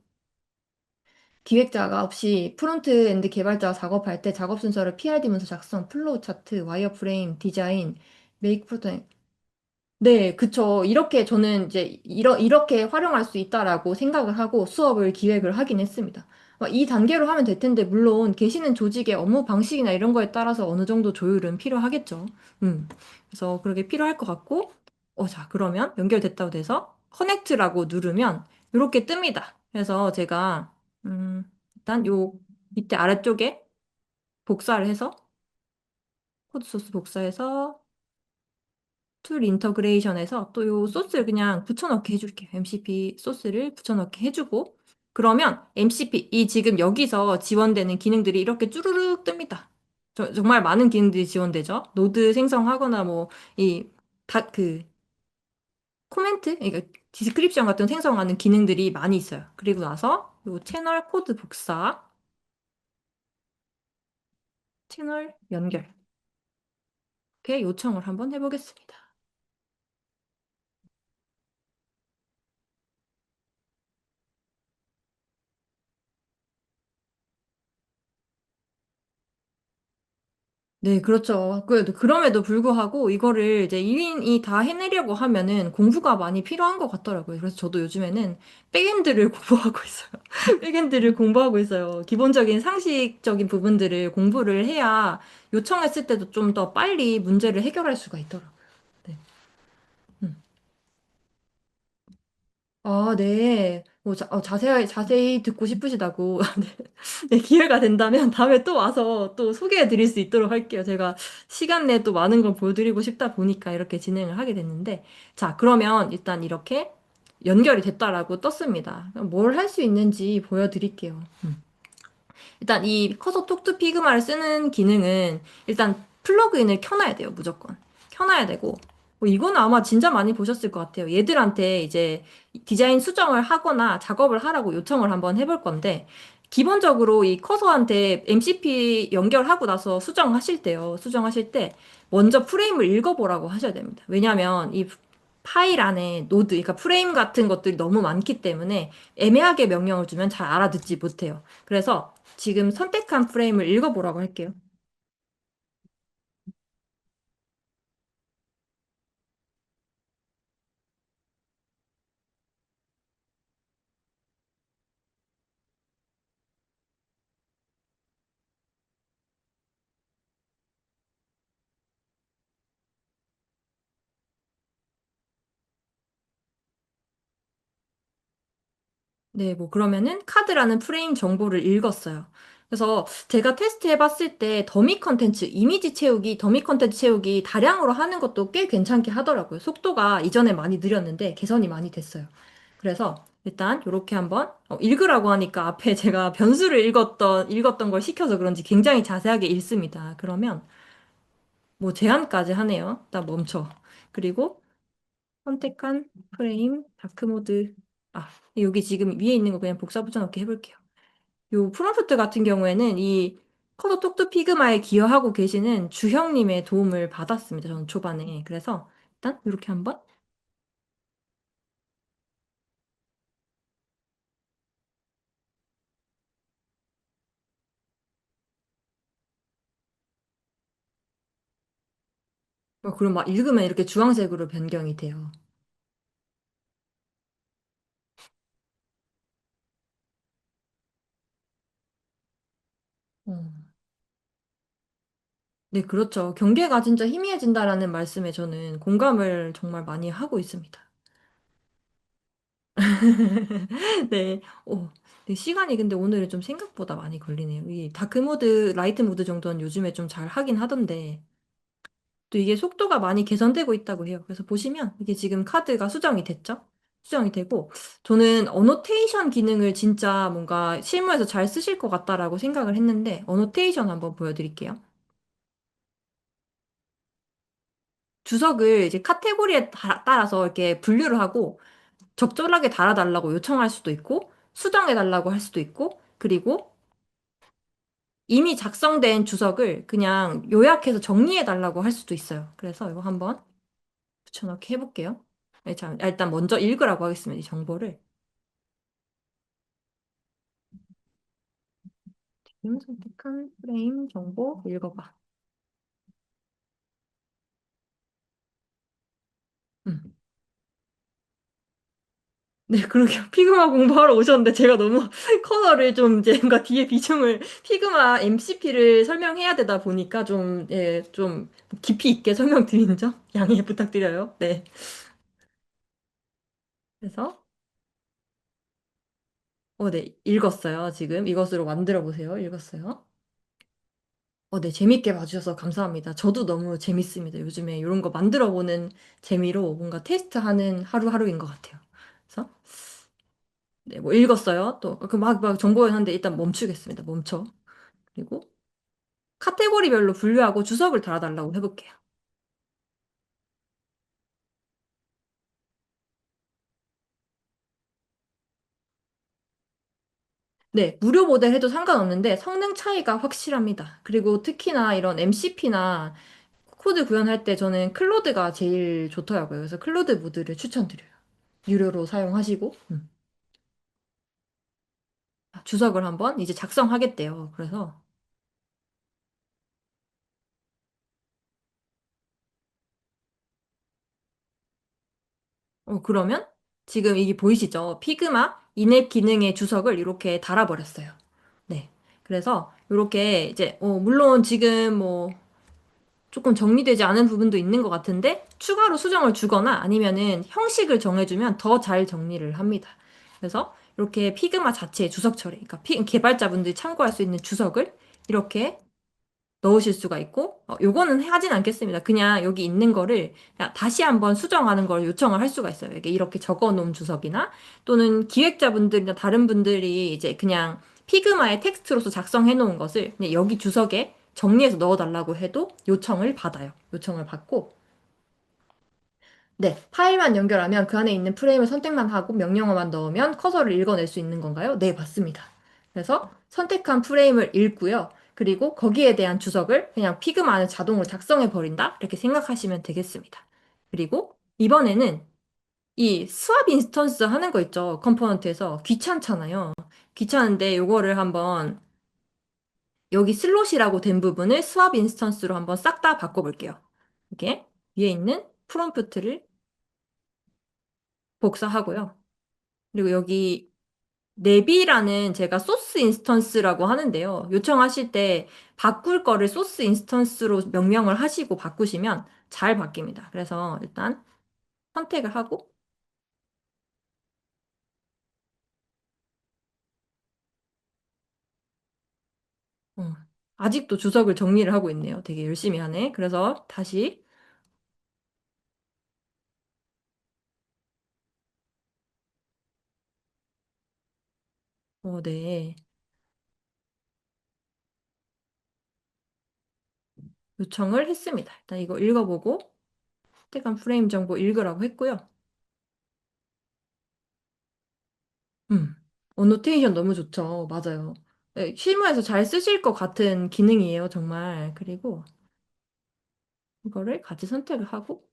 기획자가 없이 프론트엔드 개발자가 작업할 때 작업 순서를 PID 문서 작성, 플로우 차트, 와이어프레임, 디자인, 메이크 프로토 네, 그쵸. 이렇게 저는 이제 이렇게 활용할 수 있다라고 생각을 하고 수업을 기획을 하긴 했습니다. 이 단계로 하면 될 텐데, 물론 계시는 조직의 업무 방식이나 이런 거에 따라서 어느 정도 조율은 필요하겠죠. 그래서 그렇게 필요할 것 같고, 자, 그러면 연결됐다고 돼서 커넥트라고 누르면 이렇게 뜹니다. 그래서 제가, 일단 요 밑에 아래쪽에 복사를 해서, 코드 소스 복사해서 툴 인터그레이션에서 또 요 소스를 그냥 붙여넣기 해줄게요. MCP 소스를 붙여넣기 해주고 그러면 MCP 이 지금 여기서 지원되는 기능들이 이렇게 쭈루룩 뜹니다. 정말 많은 기능들이 지원되죠. 노드 생성하거나 뭐 이 다 그 코멘트 그러니까 디스크립션 같은 거 생성하는 기능들이 많이 있어요. 그리고 나서 요 채널 코드 복사, 채널 연결 이렇게 요청을 한번 해보겠습니다. 네, 그렇죠. 그럼에도 불구하고 이거를 이제 2인이 다 해내려고 하면은 공부가 많이 필요한 것 같더라고요. 그래서 저도 요즘에는 백엔드를 공부하고 있어요. 백엔드를 공부하고 있어요. 기본적인 상식적인 부분들을 공부를 해야 요청했을 때도 좀 더 빨리 문제를 해결할 수가 있더라고요. 네. 음. 아, 네. 자세히 듣고 싶으시다고. 네, 기회가 된다면 다음에 또 와서 또 소개해 드릴 수 있도록 할게요. 제가 시간 내에 또 많은 걸 보여드리고 싶다 보니까 이렇게 진행을 하게 됐는데. 자, 그러면 일단 이렇게 연결이 됐다라고 떴습니다. 뭘 할 수 있는지 보여드릴게요. 일단 이 커서 톡투 피그마를 쓰는 기능은 일단 플러그인을 켜놔야 돼요, 무조건. 켜놔야 되고. 뭐 이거는 아마 진짜 많이 보셨을 것 같아요. 얘들한테 이제 디자인 수정을 하거나 작업을 하라고 요청을 한번 해볼 건데, 기본적으로 이 커서한테 MCP 연결하고 나서 수정하실 때요. 수정하실 때 먼저 프레임을 읽어보라고 하셔야 됩니다. 왜냐하면 이 파일 안에 노드, 그러니까 프레임 같은 것들이 너무 많기 때문에 애매하게 명령을 주면 잘 알아듣지 못해요. 그래서 지금 선택한 프레임을 읽어보라고 할게요. 네, 뭐 그러면은 카드라는 프레임 정보를 읽었어요. 그래서 제가 테스트 해봤을 때 더미 컨텐츠, 이미지 채우기, 더미 컨텐츠 채우기 다량으로 하는 것도 꽤 괜찮게 하더라고요. 속도가 이전에 많이 느렸는데 개선이 많이 됐어요. 그래서 일단 이렇게 한번 읽으라고 하니까 앞에 제가 변수를 읽었던 걸 시켜서 그런지 굉장히 자세하게 읽습니다. 그러면 뭐 제한까지 하네요. 딱 멈춰. 그리고 선택한 프레임 다크 모드. 아, 여기 지금 위에 있는 거 그냥 복사 붙여넣기 해볼게요. 요 프롬프트 같은 경우에는 이 커서 톡투 피그마에 기여하고 계시는 주형님의 도움을 받았습니다. 저는 초반에. 그래서 일단 이렇게 한번. 그럼 막 읽으면 이렇게 주황색으로 변경이 돼요. 어. 네, 그렇죠. 경계가 진짜 희미해진다라는 말씀에 저는 공감을 정말 많이 하고 있습니다. 네. 네, 시간이 근데 오늘은 좀 생각보다 많이 걸리네요. 이 다크 모드, 라이트 모드 정도는 요즘에 좀 잘 하긴 하던데, 또 이게 속도가 많이 개선되고 있다고 해요. 그래서 보시면 이게 지금 카드가 수정이 됐죠? 수정이 되고, 저는 어노테이션 기능을 진짜 뭔가 실무에서 잘 쓰실 것 같다라고 생각을 했는데, 어노테이션 한번 보여드릴게요. 주석을 이제 카테고리에 따라서 이렇게 분류를 하고, 적절하게 달아달라고 요청할 수도 있고, 수정해달라고 할 수도 있고, 그리고 이미 작성된 주석을 그냥 요약해서 정리해달라고 할 수도 있어요. 그래서 이거 한번 붙여넣기 해볼게요. 네, 자, 일단 먼저 읽으라고 하겠습니다. 이 정보를. 지금 선택한 프레임 정보 읽어봐. 음. 네, 그러게요. 피그마 공부하러 오셨는데 제가 너무 커서를 좀 이제 뭔가 뒤에 비중을 피그마 MCP를 설명해야 되다 보니까 좀, 예, 좀 깊이 있게 설명드리는 점 양해 부탁드려요. 네. 그래서, 네, 읽었어요. 지금 이것으로 만들어 보세요. 읽었어요. 네, 재밌게 봐주셔서 감사합니다. 저도 너무 재밌습니다. 요즘에 이런 거 만들어 보는 재미로 뭔가 테스트하는 하루하루인 것 같아요. 그래서, 네, 뭐 읽었어요. 또, 막 정보였는데 일단 멈추겠습니다. 멈춰. 그리고 카테고리별로 분류하고 주석을 달아달라고 해볼게요. 네, 무료 모델 해도 상관없는데 성능 차이가 확실합니다. 그리고 특히나 이런 MCP나 코드 구현할 때 저는 클로드가 제일 좋더라고요. 그래서 클로드 모드를 추천드려요. 유료로 사용하시고. 주석을 한번 이제 작성하겠대요. 그래서 그러면 지금 이게 보이시죠? 피그마 인앱 기능의 주석을 이렇게 달아버렸어요. 네. 그래서 이렇게 이제 물론 지금 뭐 조금 정리되지 않은 부분도 있는 것 같은데 추가로 수정을 주거나 아니면은 형식을 정해주면 더 잘 정리를 합니다. 그래서 이렇게 피그마 자체의 주석 처리, 그러니까 개발자분들이 참고할 수 있는 주석을 이렇게 넣으실 수가 있고, 요거는 하진 않겠습니다. 그냥 여기 있는 거를 그냥 다시 한번 수정하는 걸 요청을 할 수가 있어요. 이렇게 적어 놓은 주석이나 또는 기획자분들이나 다른 분들이 이제 그냥 피그마의 텍스트로서 작성해 놓은 것을 그냥 여기 주석에 정리해서 넣어달라고 해도 요청을 받아요. 요청을 받고, 네, 파일만 연결하면 그 안에 있는 프레임을 선택만 하고 명령어만 넣으면 커서를 읽어낼 수 있는 건가요? 네, 맞습니다. 그래서 선택한 프레임을 읽고요. 그리고 거기에 대한 주석을 그냥 피그마 안에 자동으로 작성해 버린다? 이렇게 생각하시면 되겠습니다. 그리고 이번에는 이 스왑 인스턴스 하는 거 있죠. 컴포넌트에서 귀찮잖아요. 귀찮은데 요거를 한번 여기 슬롯이라고 된 부분을 스왑 인스턴스로 한번 싹 다 바꿔볼게요. 이게 위에 있는 프롬프트를 복사하고요. 그리고 여기 네비라는 제가 소스 인스턴스라고 하는데요. 요청하실 때 바꿀 거를 소스 인스턴스로 명령을 하시고 바꾸시면 잘 바뀝니다. 그래서 일단 선택을 하고 어, 아직도 주석을 정리를 하고 있네요. 되게 열심히 하네. 그래서 다시 네. 요청을 했습니다. 일단 이거 읽어보고 선택한 프레임 정보 읽으라고 했고요. 음. 노테이션 너무 좋죠. 맞아요. 네, 실무에서 잘 쓰실 것 같은 기능이에요, 정말. 그리고 이거를 같이 선택을 하고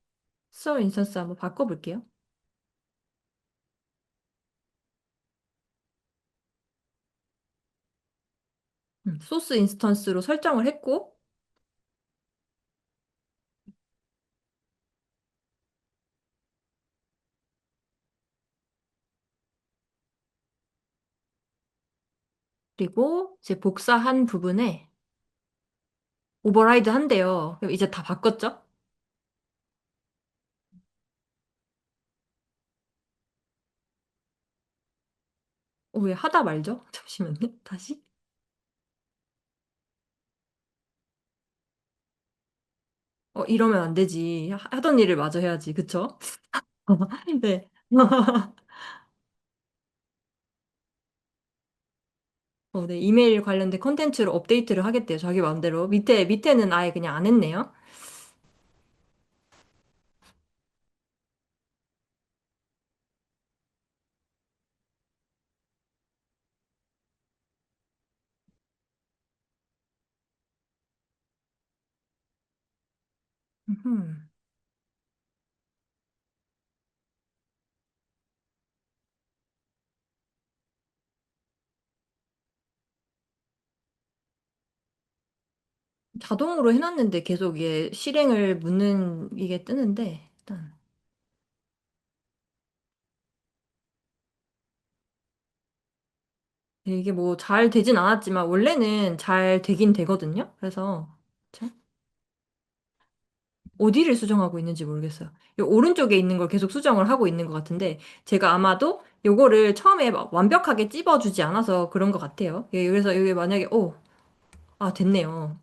서 인스턴스 한번 바꿔볼게요. 소스 인스턴스로 설정을 했고 그리고 이제 복사한 부분에 오버라이드 한대요. 그럼 이제 다 바꿨죠? 왜 하다 말죠? 잠시만요. 다시. 이러면 안 되지. 하던 일을 마저 해야지. 그쵸? 네. 네. 이메일 관련된 콘텐츠로 업데이트를 하겠대요. 자기 마음대로. 밑에는 아예 그냥 안 했네요. 음흠. 자동으로 해놨는데 계속 이게 실행을 묻는 이게 뜨는데, 일단. 이게 뭐 잘 되진 않았지만 원래는 잘 되긴 되거든요. 그래서 참 어디를 수정하고 있는지 모르겠어요. 이 오른쪽에 있는 걸 계속 수정을 하고 있는 것 같은데 제가 아마도 요거를 처음에 막 완벽하게 찝어주지 않아서 그런 것 같아요. 그래서 이게 만약에 됐네요.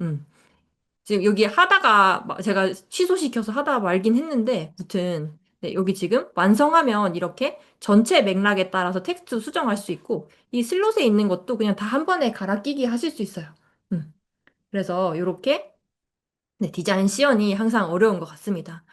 지금 여기 하다가 제가 취소시켜서 하다가 말긴 했는데 무튼 네, 여기 지금 완성하면 이렇게 전체 맥락에 따라서 텍스트 수정할 수 있고 이 슬롯에 있는 것도 그냥 다 한 번에 갈아 끼기 하실 수 있어요. 음. 그래서 이렇게 네, 디자인 시연이 항상 어려운 것 같습니다.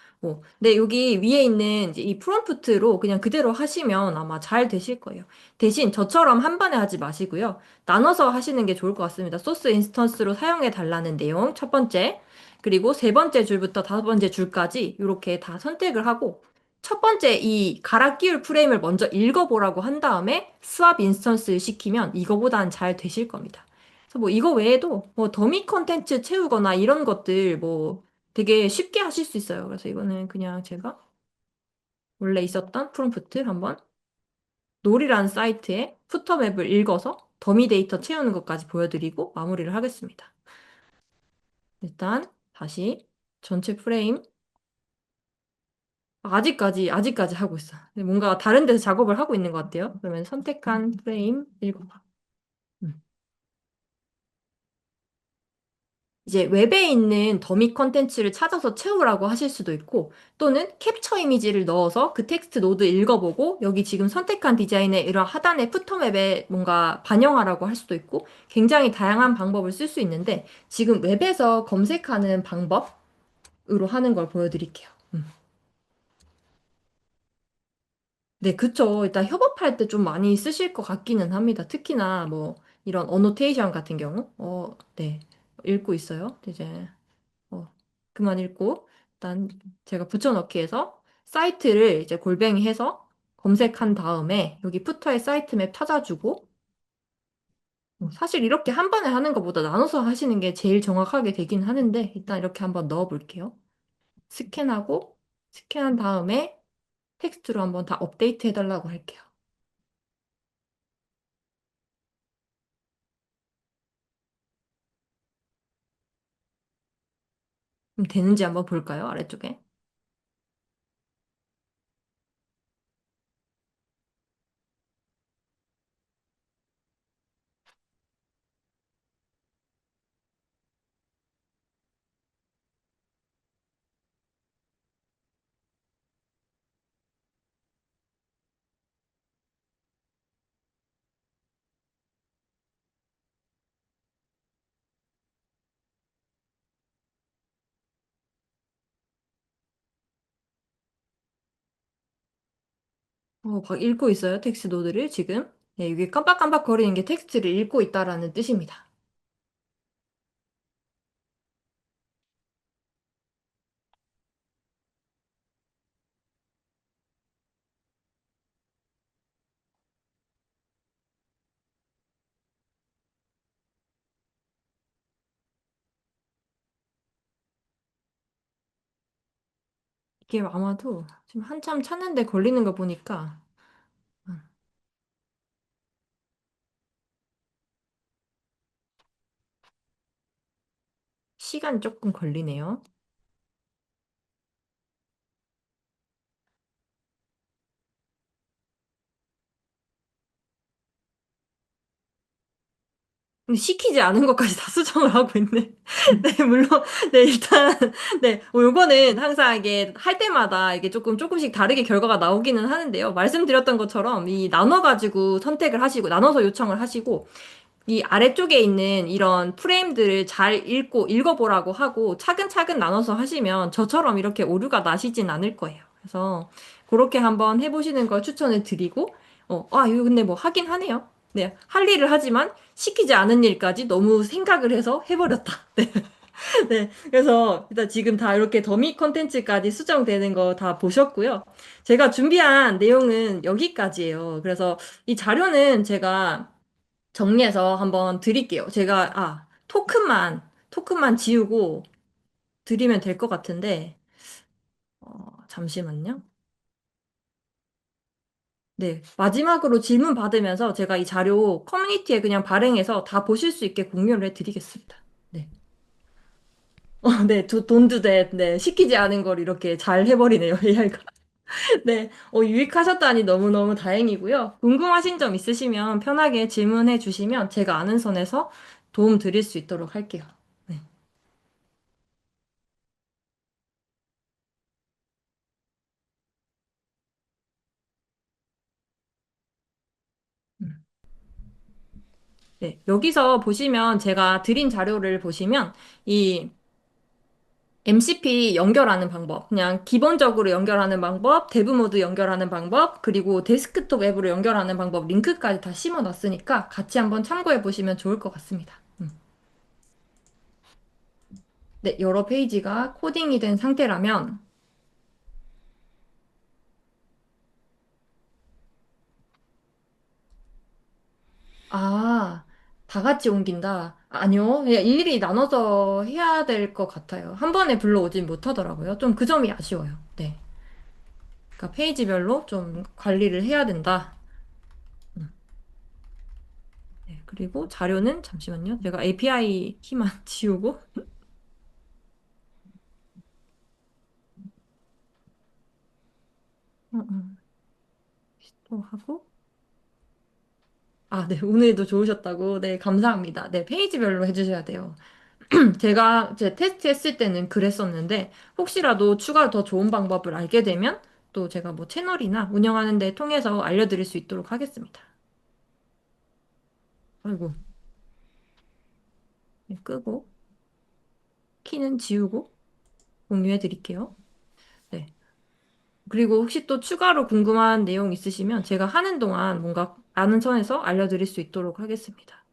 근데 여기 위에 있는 이제 이 프롬프트로 그냥 그대로 하시면 아마 잘 되실 거예요. 대신 저처럼 한 번에 하지 마시고요. 나눠서 하시는 게 좋을 것 같습니다. 소스 인스턴스로 사용해 달라는 내용, 첫 번째. 그리고 세 번째 줄부터 다섯 번째 줄까지 이렇게 다 선택을 하고 첫 번째 이 갈아 끼울 프레임을 먼저 읽어보라고 한 다음에 스왑 인스턴스를 시키면 이거보단 잘 되실 겁니다. 그래서 뭐 이거 외에도 뭐 더미 컨텐츠 채우거나 이런 것들 뭐 되게 쉽게 하실 수 있어요. 그래서 이거는 그냥 제가 원래 있었던 프롬프트 한번 놀이라는 사이트의 푸터맵을 읽어서 더미 데이터 채우는 것까지 보여드리고 마무리를 하겠습니다. 일단 다시 전체 프레임 아직까지 하고 있어. 근데 뭔가 다른 데서 작업을 하고 있는 것 같아요. 그러면 선택한 프레임 읽어봐. 음. 이제 웹에 있는 더미 컨텐츠를 찾아서 채우라고 하실 수도 있고, 또는 캡처 이미지를 넣어서 그 텍스트 노드 읽어보고, 여기 지금 선택한 디자인의 이런 하단의 푸터맵에 뭔가 반영하라고 할 수도 있고, 굉장히 다양한 방법을 쓸 수 있는데, 지금 웹에서 검색하는 방법으로 하는 걸 보여드릴게요. 네, 그쵸. 일단 협업할 때 좀 많이 쓰실 것 같기는 합니다. 특히나 뭐 이런 어노테이션 같은 경우. 네. 읽고 있어요. 이제 그만 읽고 일단 제가 붙여넣기 해서 사이트를 이제 골뱅이 해서 검색한 다음에 여기 푸터에 사이트 맵 찾아주고 사실 이렇게 한 번에 하는 것보다 나눠서 하시는 게 제일 정확하게 되긴 하는데 일단 이렇게 한번 넣어 볼게요. 스캔하고 스캔한 다음에 텍스트로 한번 다 업데이트 해달라고 할게요. 그럼 되는지 한번 볼까요? 아래쪽에. 막 읽고 있어요. 텍스트 노드를 지금. 네, 이게 깜빡깜빡 거리는 게 텍스트를 읽고 있다라는 뜻입니다. 이게 아마도 지금 한참 찾는데 걸리는 거 보니까 음, 시간 조금 걸리네요. 근데 시키지 않은 것까지 다 수정을 하고 있네. 네, 물론, 네, 일단, 네, 요거는 항상 이게 할 때마다 이게 조금씩 다르게 결과가 나오기는 하는데요. 말씀드렸던 것처럼 이 나눠가지고 선택을 하시고, 나눠서 요청을 하시고, 이 아래쪽에 있는 이런 프레임들을 잘 읽어보라고 하고 차근차근 나눠서 하시면 저처럼 이렇게 오류가 나시진 않을 거예요. 그래서 그렇게 한번 해보시는 걸 추천을 드리고, 이거 근데 뭐 하긴 하네요. 네, 할 일을 하지만 시키지 않은 일까지 너무 생각을 해서 해버렸다. 네, 네. 그래서 일단 지금 다 이렇게 더미 컨텐츠까지 수정되는 거 다 보셨고요. 제가 준비한 내용은 여기까지예요. 그래서 이 자료는 제가 정리해서 한번 드릴게요. 제가, 토큰만 지우고 드리면 될 것 같은데, 잠시만요. 네. 마지막으로 질문 받으면서 제가 이 자료 커뮤니티에 그냥 발행해서 다 보실 수 있게 공유를 해드리겠습니다. 네. 네. 돈도 네. 시키지 않은 걸 이렇게 잘 해버리네요. AI가. 네. 유익하셨다니 너무너무 다행이고요. 궁금하신 점 있으시면 편하게 질문해 주시면 제가 아는 선에서 도움 드릴 수 있도록 할게요. 네. 음. 네, 여기서 보시면 제가 드린 자료를 보시면 이 MCP 연결하는 방법, 그냥 기본적으로 연결하는 방법, 데브 모드 연결하는 방법, 그리고 데스크톱 앱으로 연결하는 방법 링크까지 다 심어 놨으니까 같이 한번 참고해 보시면 좋을 것 같습니다. 네, 여러 페이지가 코딩이 된 상태라면 아, 다 같이 옮긴다. 아니요, 그냥 일일이 나눠서 해야 될 것 같아요. 한 번에 불러오진 못하더라고요. 좀 그 점이 아쉬워요. 네. 그러니까 페이지별로 좀 관리를 해야 된다. 음, 네, 그리고 자료는 잠시만요. 제가 API 키만 지우고 또 하고 아, 네. 오늘도 좋으셨다고. 네, 감사합니다. 네, 페이지별로 해주셔야 돼요. 제가 제 테스트 했을 때는 그랬었는데, 혹시라도 추가로 더 좋은 방법을 알게 되면, 또 제가 뭐 채널이나 운영하는 데 통해서 알려드릴 수 있도록 하겠습니다. 아이고, 네, 끄고, 키는 지우고, 공유해 드릴게요. 네. 그리고 혹시 또 추가로 궁금한 내용 있으시면, 제가 하는 동안 뭔가 아는 선에서 알려드릴 수 있도록 하겠습니다.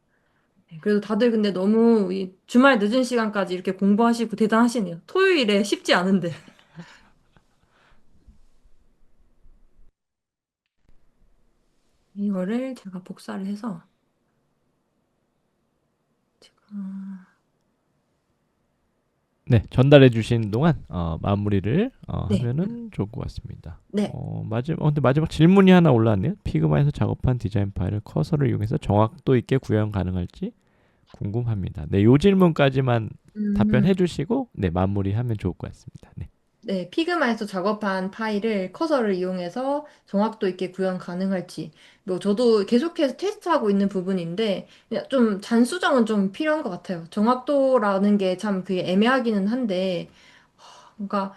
네, 그래도 다들 근데 너무 이 주말 늦은 시간까지 이렇게 공부하시고 대단하시네요. 토요일에 쉽지 않은데. 이거를 제가 복사를 해서 제가 네, 전달해 주신 동안 마무리를 네, 하면은 좋을 것 같습니다. 네. 근데 마지막 질문이 하나 올라왔네요. 피그마에서 작업한 디자인 파일을 커서를 이용해서 정확도 있게 구현 가능할지 궁금합니다. 네, 요 질문까지만 답변해 음, 주시고 네, 마무리하면 좋을 것 같습니다. 네. 네, 피그마에서 작업한 파일을 커서를 이용해서 정확도 있게 구현 가능할지. 뭐 저도 계속해서 테스트하고 있는 부분인데 그냥 좀 잔수정은 좀 필요한 것 같아요. 정확도라는 게 참 그게 애매하기는 한데 그러니까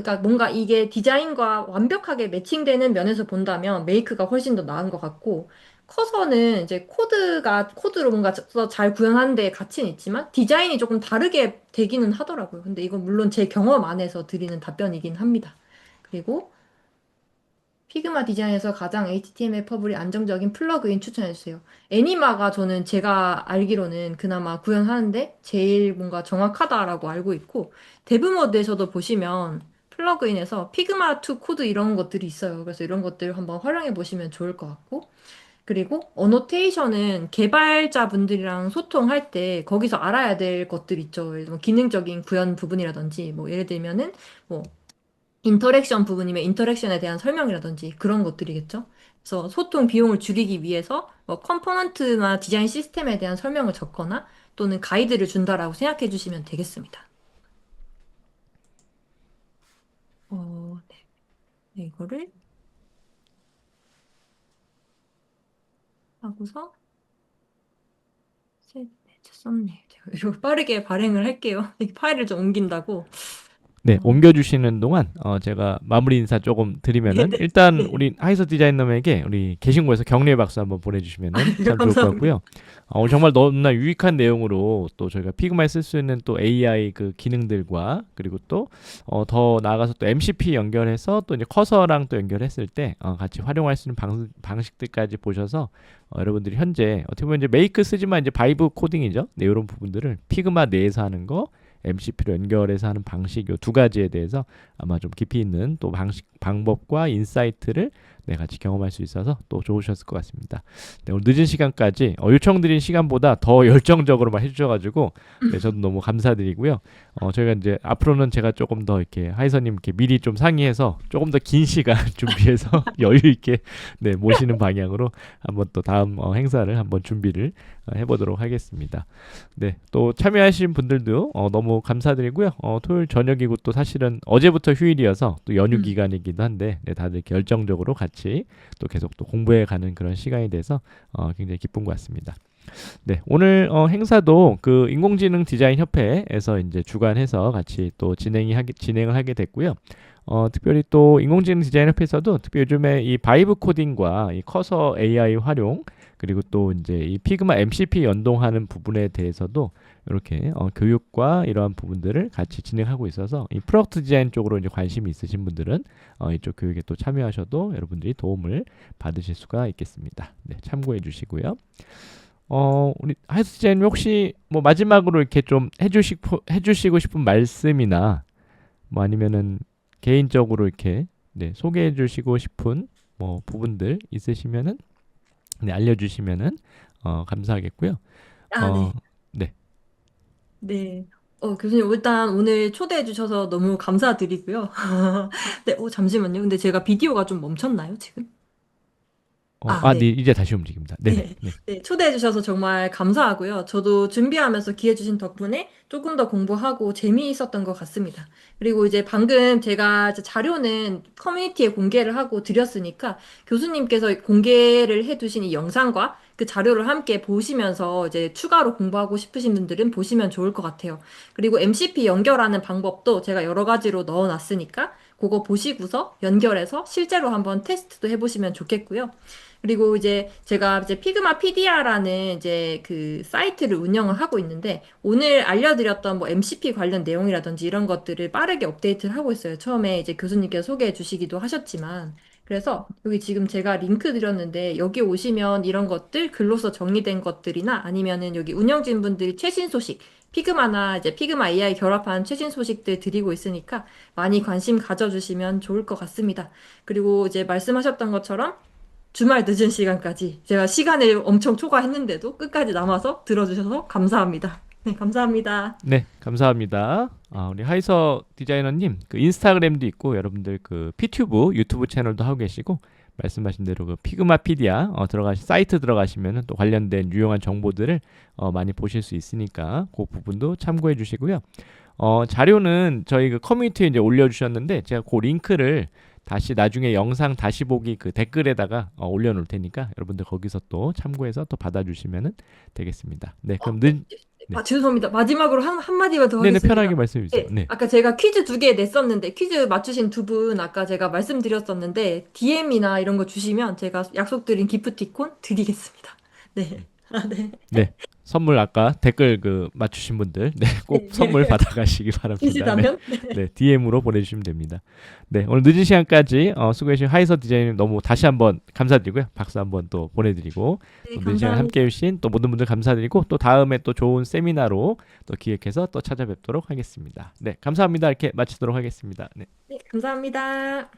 그러니까 뭔가 이게 디자인과 완벽하게 매칭되는 면에서 본다면 메이크가 훨씬 더 나은 것 같고, 커서는 이제 코드로 뭔가 잘 구현하는 데 가치는 있지만, 디자인이 조금 다르게 되기는 하더라고요. 근데 이건 물론 제 경험 안에서 드리는 답변이긴 합니다. 그리고 피그마 디자인에서 가장 HTML 퍼블이 안정적인 플러그인 추천해주세요. 애니마가 저는 제가 알기로는 그나마 구현하는데 제일 뭔가 정확하다라고 알고 있고, 데브모드에서도 보시면 플러그인에서 피그마 2 코드 이런 것들이 있어요. 그래서 이런 것들 한번 활용해 보시면 좋을 것 같고, 그리고 어노테이션은 개발자분들이랑 소통할 때 거기서 알아야 될 것들 있죠. 예를 들면 기능적인 구현 부분이라든지, 뭐 예를 들면은 뭐 인터랙션 부분이면 인터랙션에 대한 설명이라든지 그런 것들이겠죠. 그래서 소통 비용을 줄이기 위해서 뭐 컴포넌트나 디자인 시스템에 대한 설명을 적거나 또는 가이드를 준다라고 생각해 주시면 되겠습니다. 네. 네, 이거를 하고서 썸네일 제가 이거 빠르게 발행을 할게요. 이 파일을 좀 옮긴다고. 네, 어, 옮겨주시는 동안 제가 마무리 인사 조금 드리면은 네네. 일단 네. 우리 하이서 디자이너에게 우리 게시물에서 격려의 박수 한번 보내주시면은 네, 참 좋을 것 감사합니다. 같고요. 오늘 정말 너무나 유익한 내용으로 또 저희가 피그마에 쓸 수 있는 또 AI 그 기능들과 그리고 또 더 나아가서 또 MCP 연결해서 또 이제 커서랑 또 연결했을 때 같이 활용할 수 있는 방식들까지 보셔서 여러분들이 현재 어떻게 보면 이제 메이크 쓰지만 이제 바이브 코딩이죠. 네, 이런 부분들을 피그마 내에서 하는 거 MCP로 연결해서 하는 방식 요 두 가지에 대해서 아마 좀 깊이 있는 또 방법과 인사이트를 네, 같이 경험할 수 있어서 또 좋으셨을 것 같습니다. 네, 오늘 늦은 시간까지 요청드린 시간보다 더 열정적으로만 해주셔가지고 네, 저도 너무 감사드리고요. 저희가 이제 앞으로는 제가 조금 더 이렇게 하이서님께 미리 좀 상의해서 조금 더 긴 시간 준비해서 여유 있게 네, 모시는 방향으로 한번 또 다음 행사를 한번 준비를 해보도록 하겠습니다. 네, 또 참여하신 분들도 너무 감사드리고요. 토요일 저녁이고 또 사실은 어제부터 휴일이어서 또 연휴 음. 기간이기도 한데 네, 다들 이렇게 열정적으로 같이 또 계속 또 공부해 가는 그런 시간이 돼서 굉장히 기쁜 것 같습니다. 네, 오늘 행사도 그 인공지능 디자인 협회에서 이제 주관해서 같이 또 진행을 하게 됐고요. 특별히 또 인공지능 디자인 협회에서도 특히 요즘에 이 바이브 코딩과 이 커서 AI 활용 그리고 또 이제 이 피그마 MCP 연동하는 부분에 대해서도 이렇게 교육과 이러한 부분들을 같이 진행하고 있어서 이 프로덕트 디자인 쪽으로 이제 관심이 있으신 분들은 이쪽 교육에 또 참여하셔도 여러분들이 도움을 받으실 수가 있겠습니다. 네, 참고해 주시고요. 우리 하이스 디자인님 혹시 뭐 마지막으로 이렇게 좀 해주시고 싶은 말씀이나 뭐 아니면은 개인적으로 이렇게 네, 소개해 주시고 싶은 뭐 부분들 있으시면은 네, 알려주시면은 감사하겠고요. 아, 어, 네. 네, 네. 교수님, 일단 오늘 초대해 주셔서 너무 감사드리고요. 네, 잠시만요. 근데 제가 비디오가 좀 멈췄나요, 지금? 네. 네, 이제 다시 움직입니다. 네네. 네, 네. 네, 초대해 주셔서 정말 감사하고요. 저도 준비하면서 기회 주신 덕분에 조금 더 공부하고 재미있었던 것 같습니다. 그리고 이제 방금 제가 이제 자료는 커뮤니티에 공개를 하고 드렸으니까 교수님께서 공개를 해 두신 이 영상과 그 자료를 함께 보시면서 이제 추가로 공부하고 싶으신 분들은 보시면 좋을 것 같아요. 그리고 MCP 연결하는 방법도 제가 여러 가지로 넣어 놨으니까 그거 보시고서 연결해서 실제로 한번 테스트도 해보시면 좋겠고요. 그리고 이제 제가 이제 피그마 PDR라는 이제 그 사이트를 운영을 하고 있는데 오늘 알려드렸던 뭐 MCP 관련 내용이라든지 이런 것들을 빠르게 업데이트를 하고 있어요. 처음에 이제 교수님께서 소개해 주시기도 하셨지만 그래서 여기 지금 제가 링크 드렸는데 여기 오시면 이런 것들 글로서 정리된 것들이나 아니면은 여기 운영진 분들이 최신 소식 피그마나 이제 피그마 AI 결합한 최신 소식들 드리고 있으니까 많이 관심 가져주시면 좋을 것 같습니다. 그리고 이제 말씀하셨던 것처럼 주말 늦은 시간까지 제가 시간을 엄청 초과했는데도 끝까지 남아서 들어주셔서 감사합니다. 네, 감사합니다. 네, 감사합니다. 우리 하이서 디자이너님, 그 인스타그램도 있고, 여러분들 그 피튜브 유튜브 채널도 하고 계시고, 말씀하신 대로 그 피그마 피디아 사이트 들어가시면은 또 관련된 유용한 정보들을 많이 보실 수 있으니까 그 부분도 참고해 주시고요. 자료는 저희 그 커뮤니티에 이제 올려주셨는데 제가 그 링크를 다시 나중에 영상 다시 보기 그 댓글에다가 올려놓을 테니까 여러분들 거기서 또 참고해서 또 받아주시면 되겠습니다. 네, 그럼 네. 죄송합니다. 마지막으로 한마디만 더 네네, 하겠습니다. 편하게 말씀해 주세요. 네, 네. 아까 제가 퀴즈 두 개 냈었는데, 퀴즈 맞추신 두 분 아까 제가 말씀드렸었는데, DM이나 이런 거 주시면 제가 약속드린 기프티콘 드리겠습니다. 네. 네. 네. 선물 아까 댓글 그 맞추신 분들 꼭 네. 선물 받아가시기 바랍니다. 네. 주시다면? 네, DM으로 보내주시면 됩니다. 네, 오늘 늦은 시간까지 수고해주신 하이서 디자이너님 너무 다시 한번 감사드리고요. 박수 한번 또 보내드리고 네, 늦은 시간 함께 해주신 또 모든 분들 감사드리고 또 다음에 또 좋은 세미나로 또 기획해서 또 찾아뵙도록 하겠습니다. 네, 감사합니다. 이렇게 마치도록 하겠습니다. 네. 네, 감사합니다.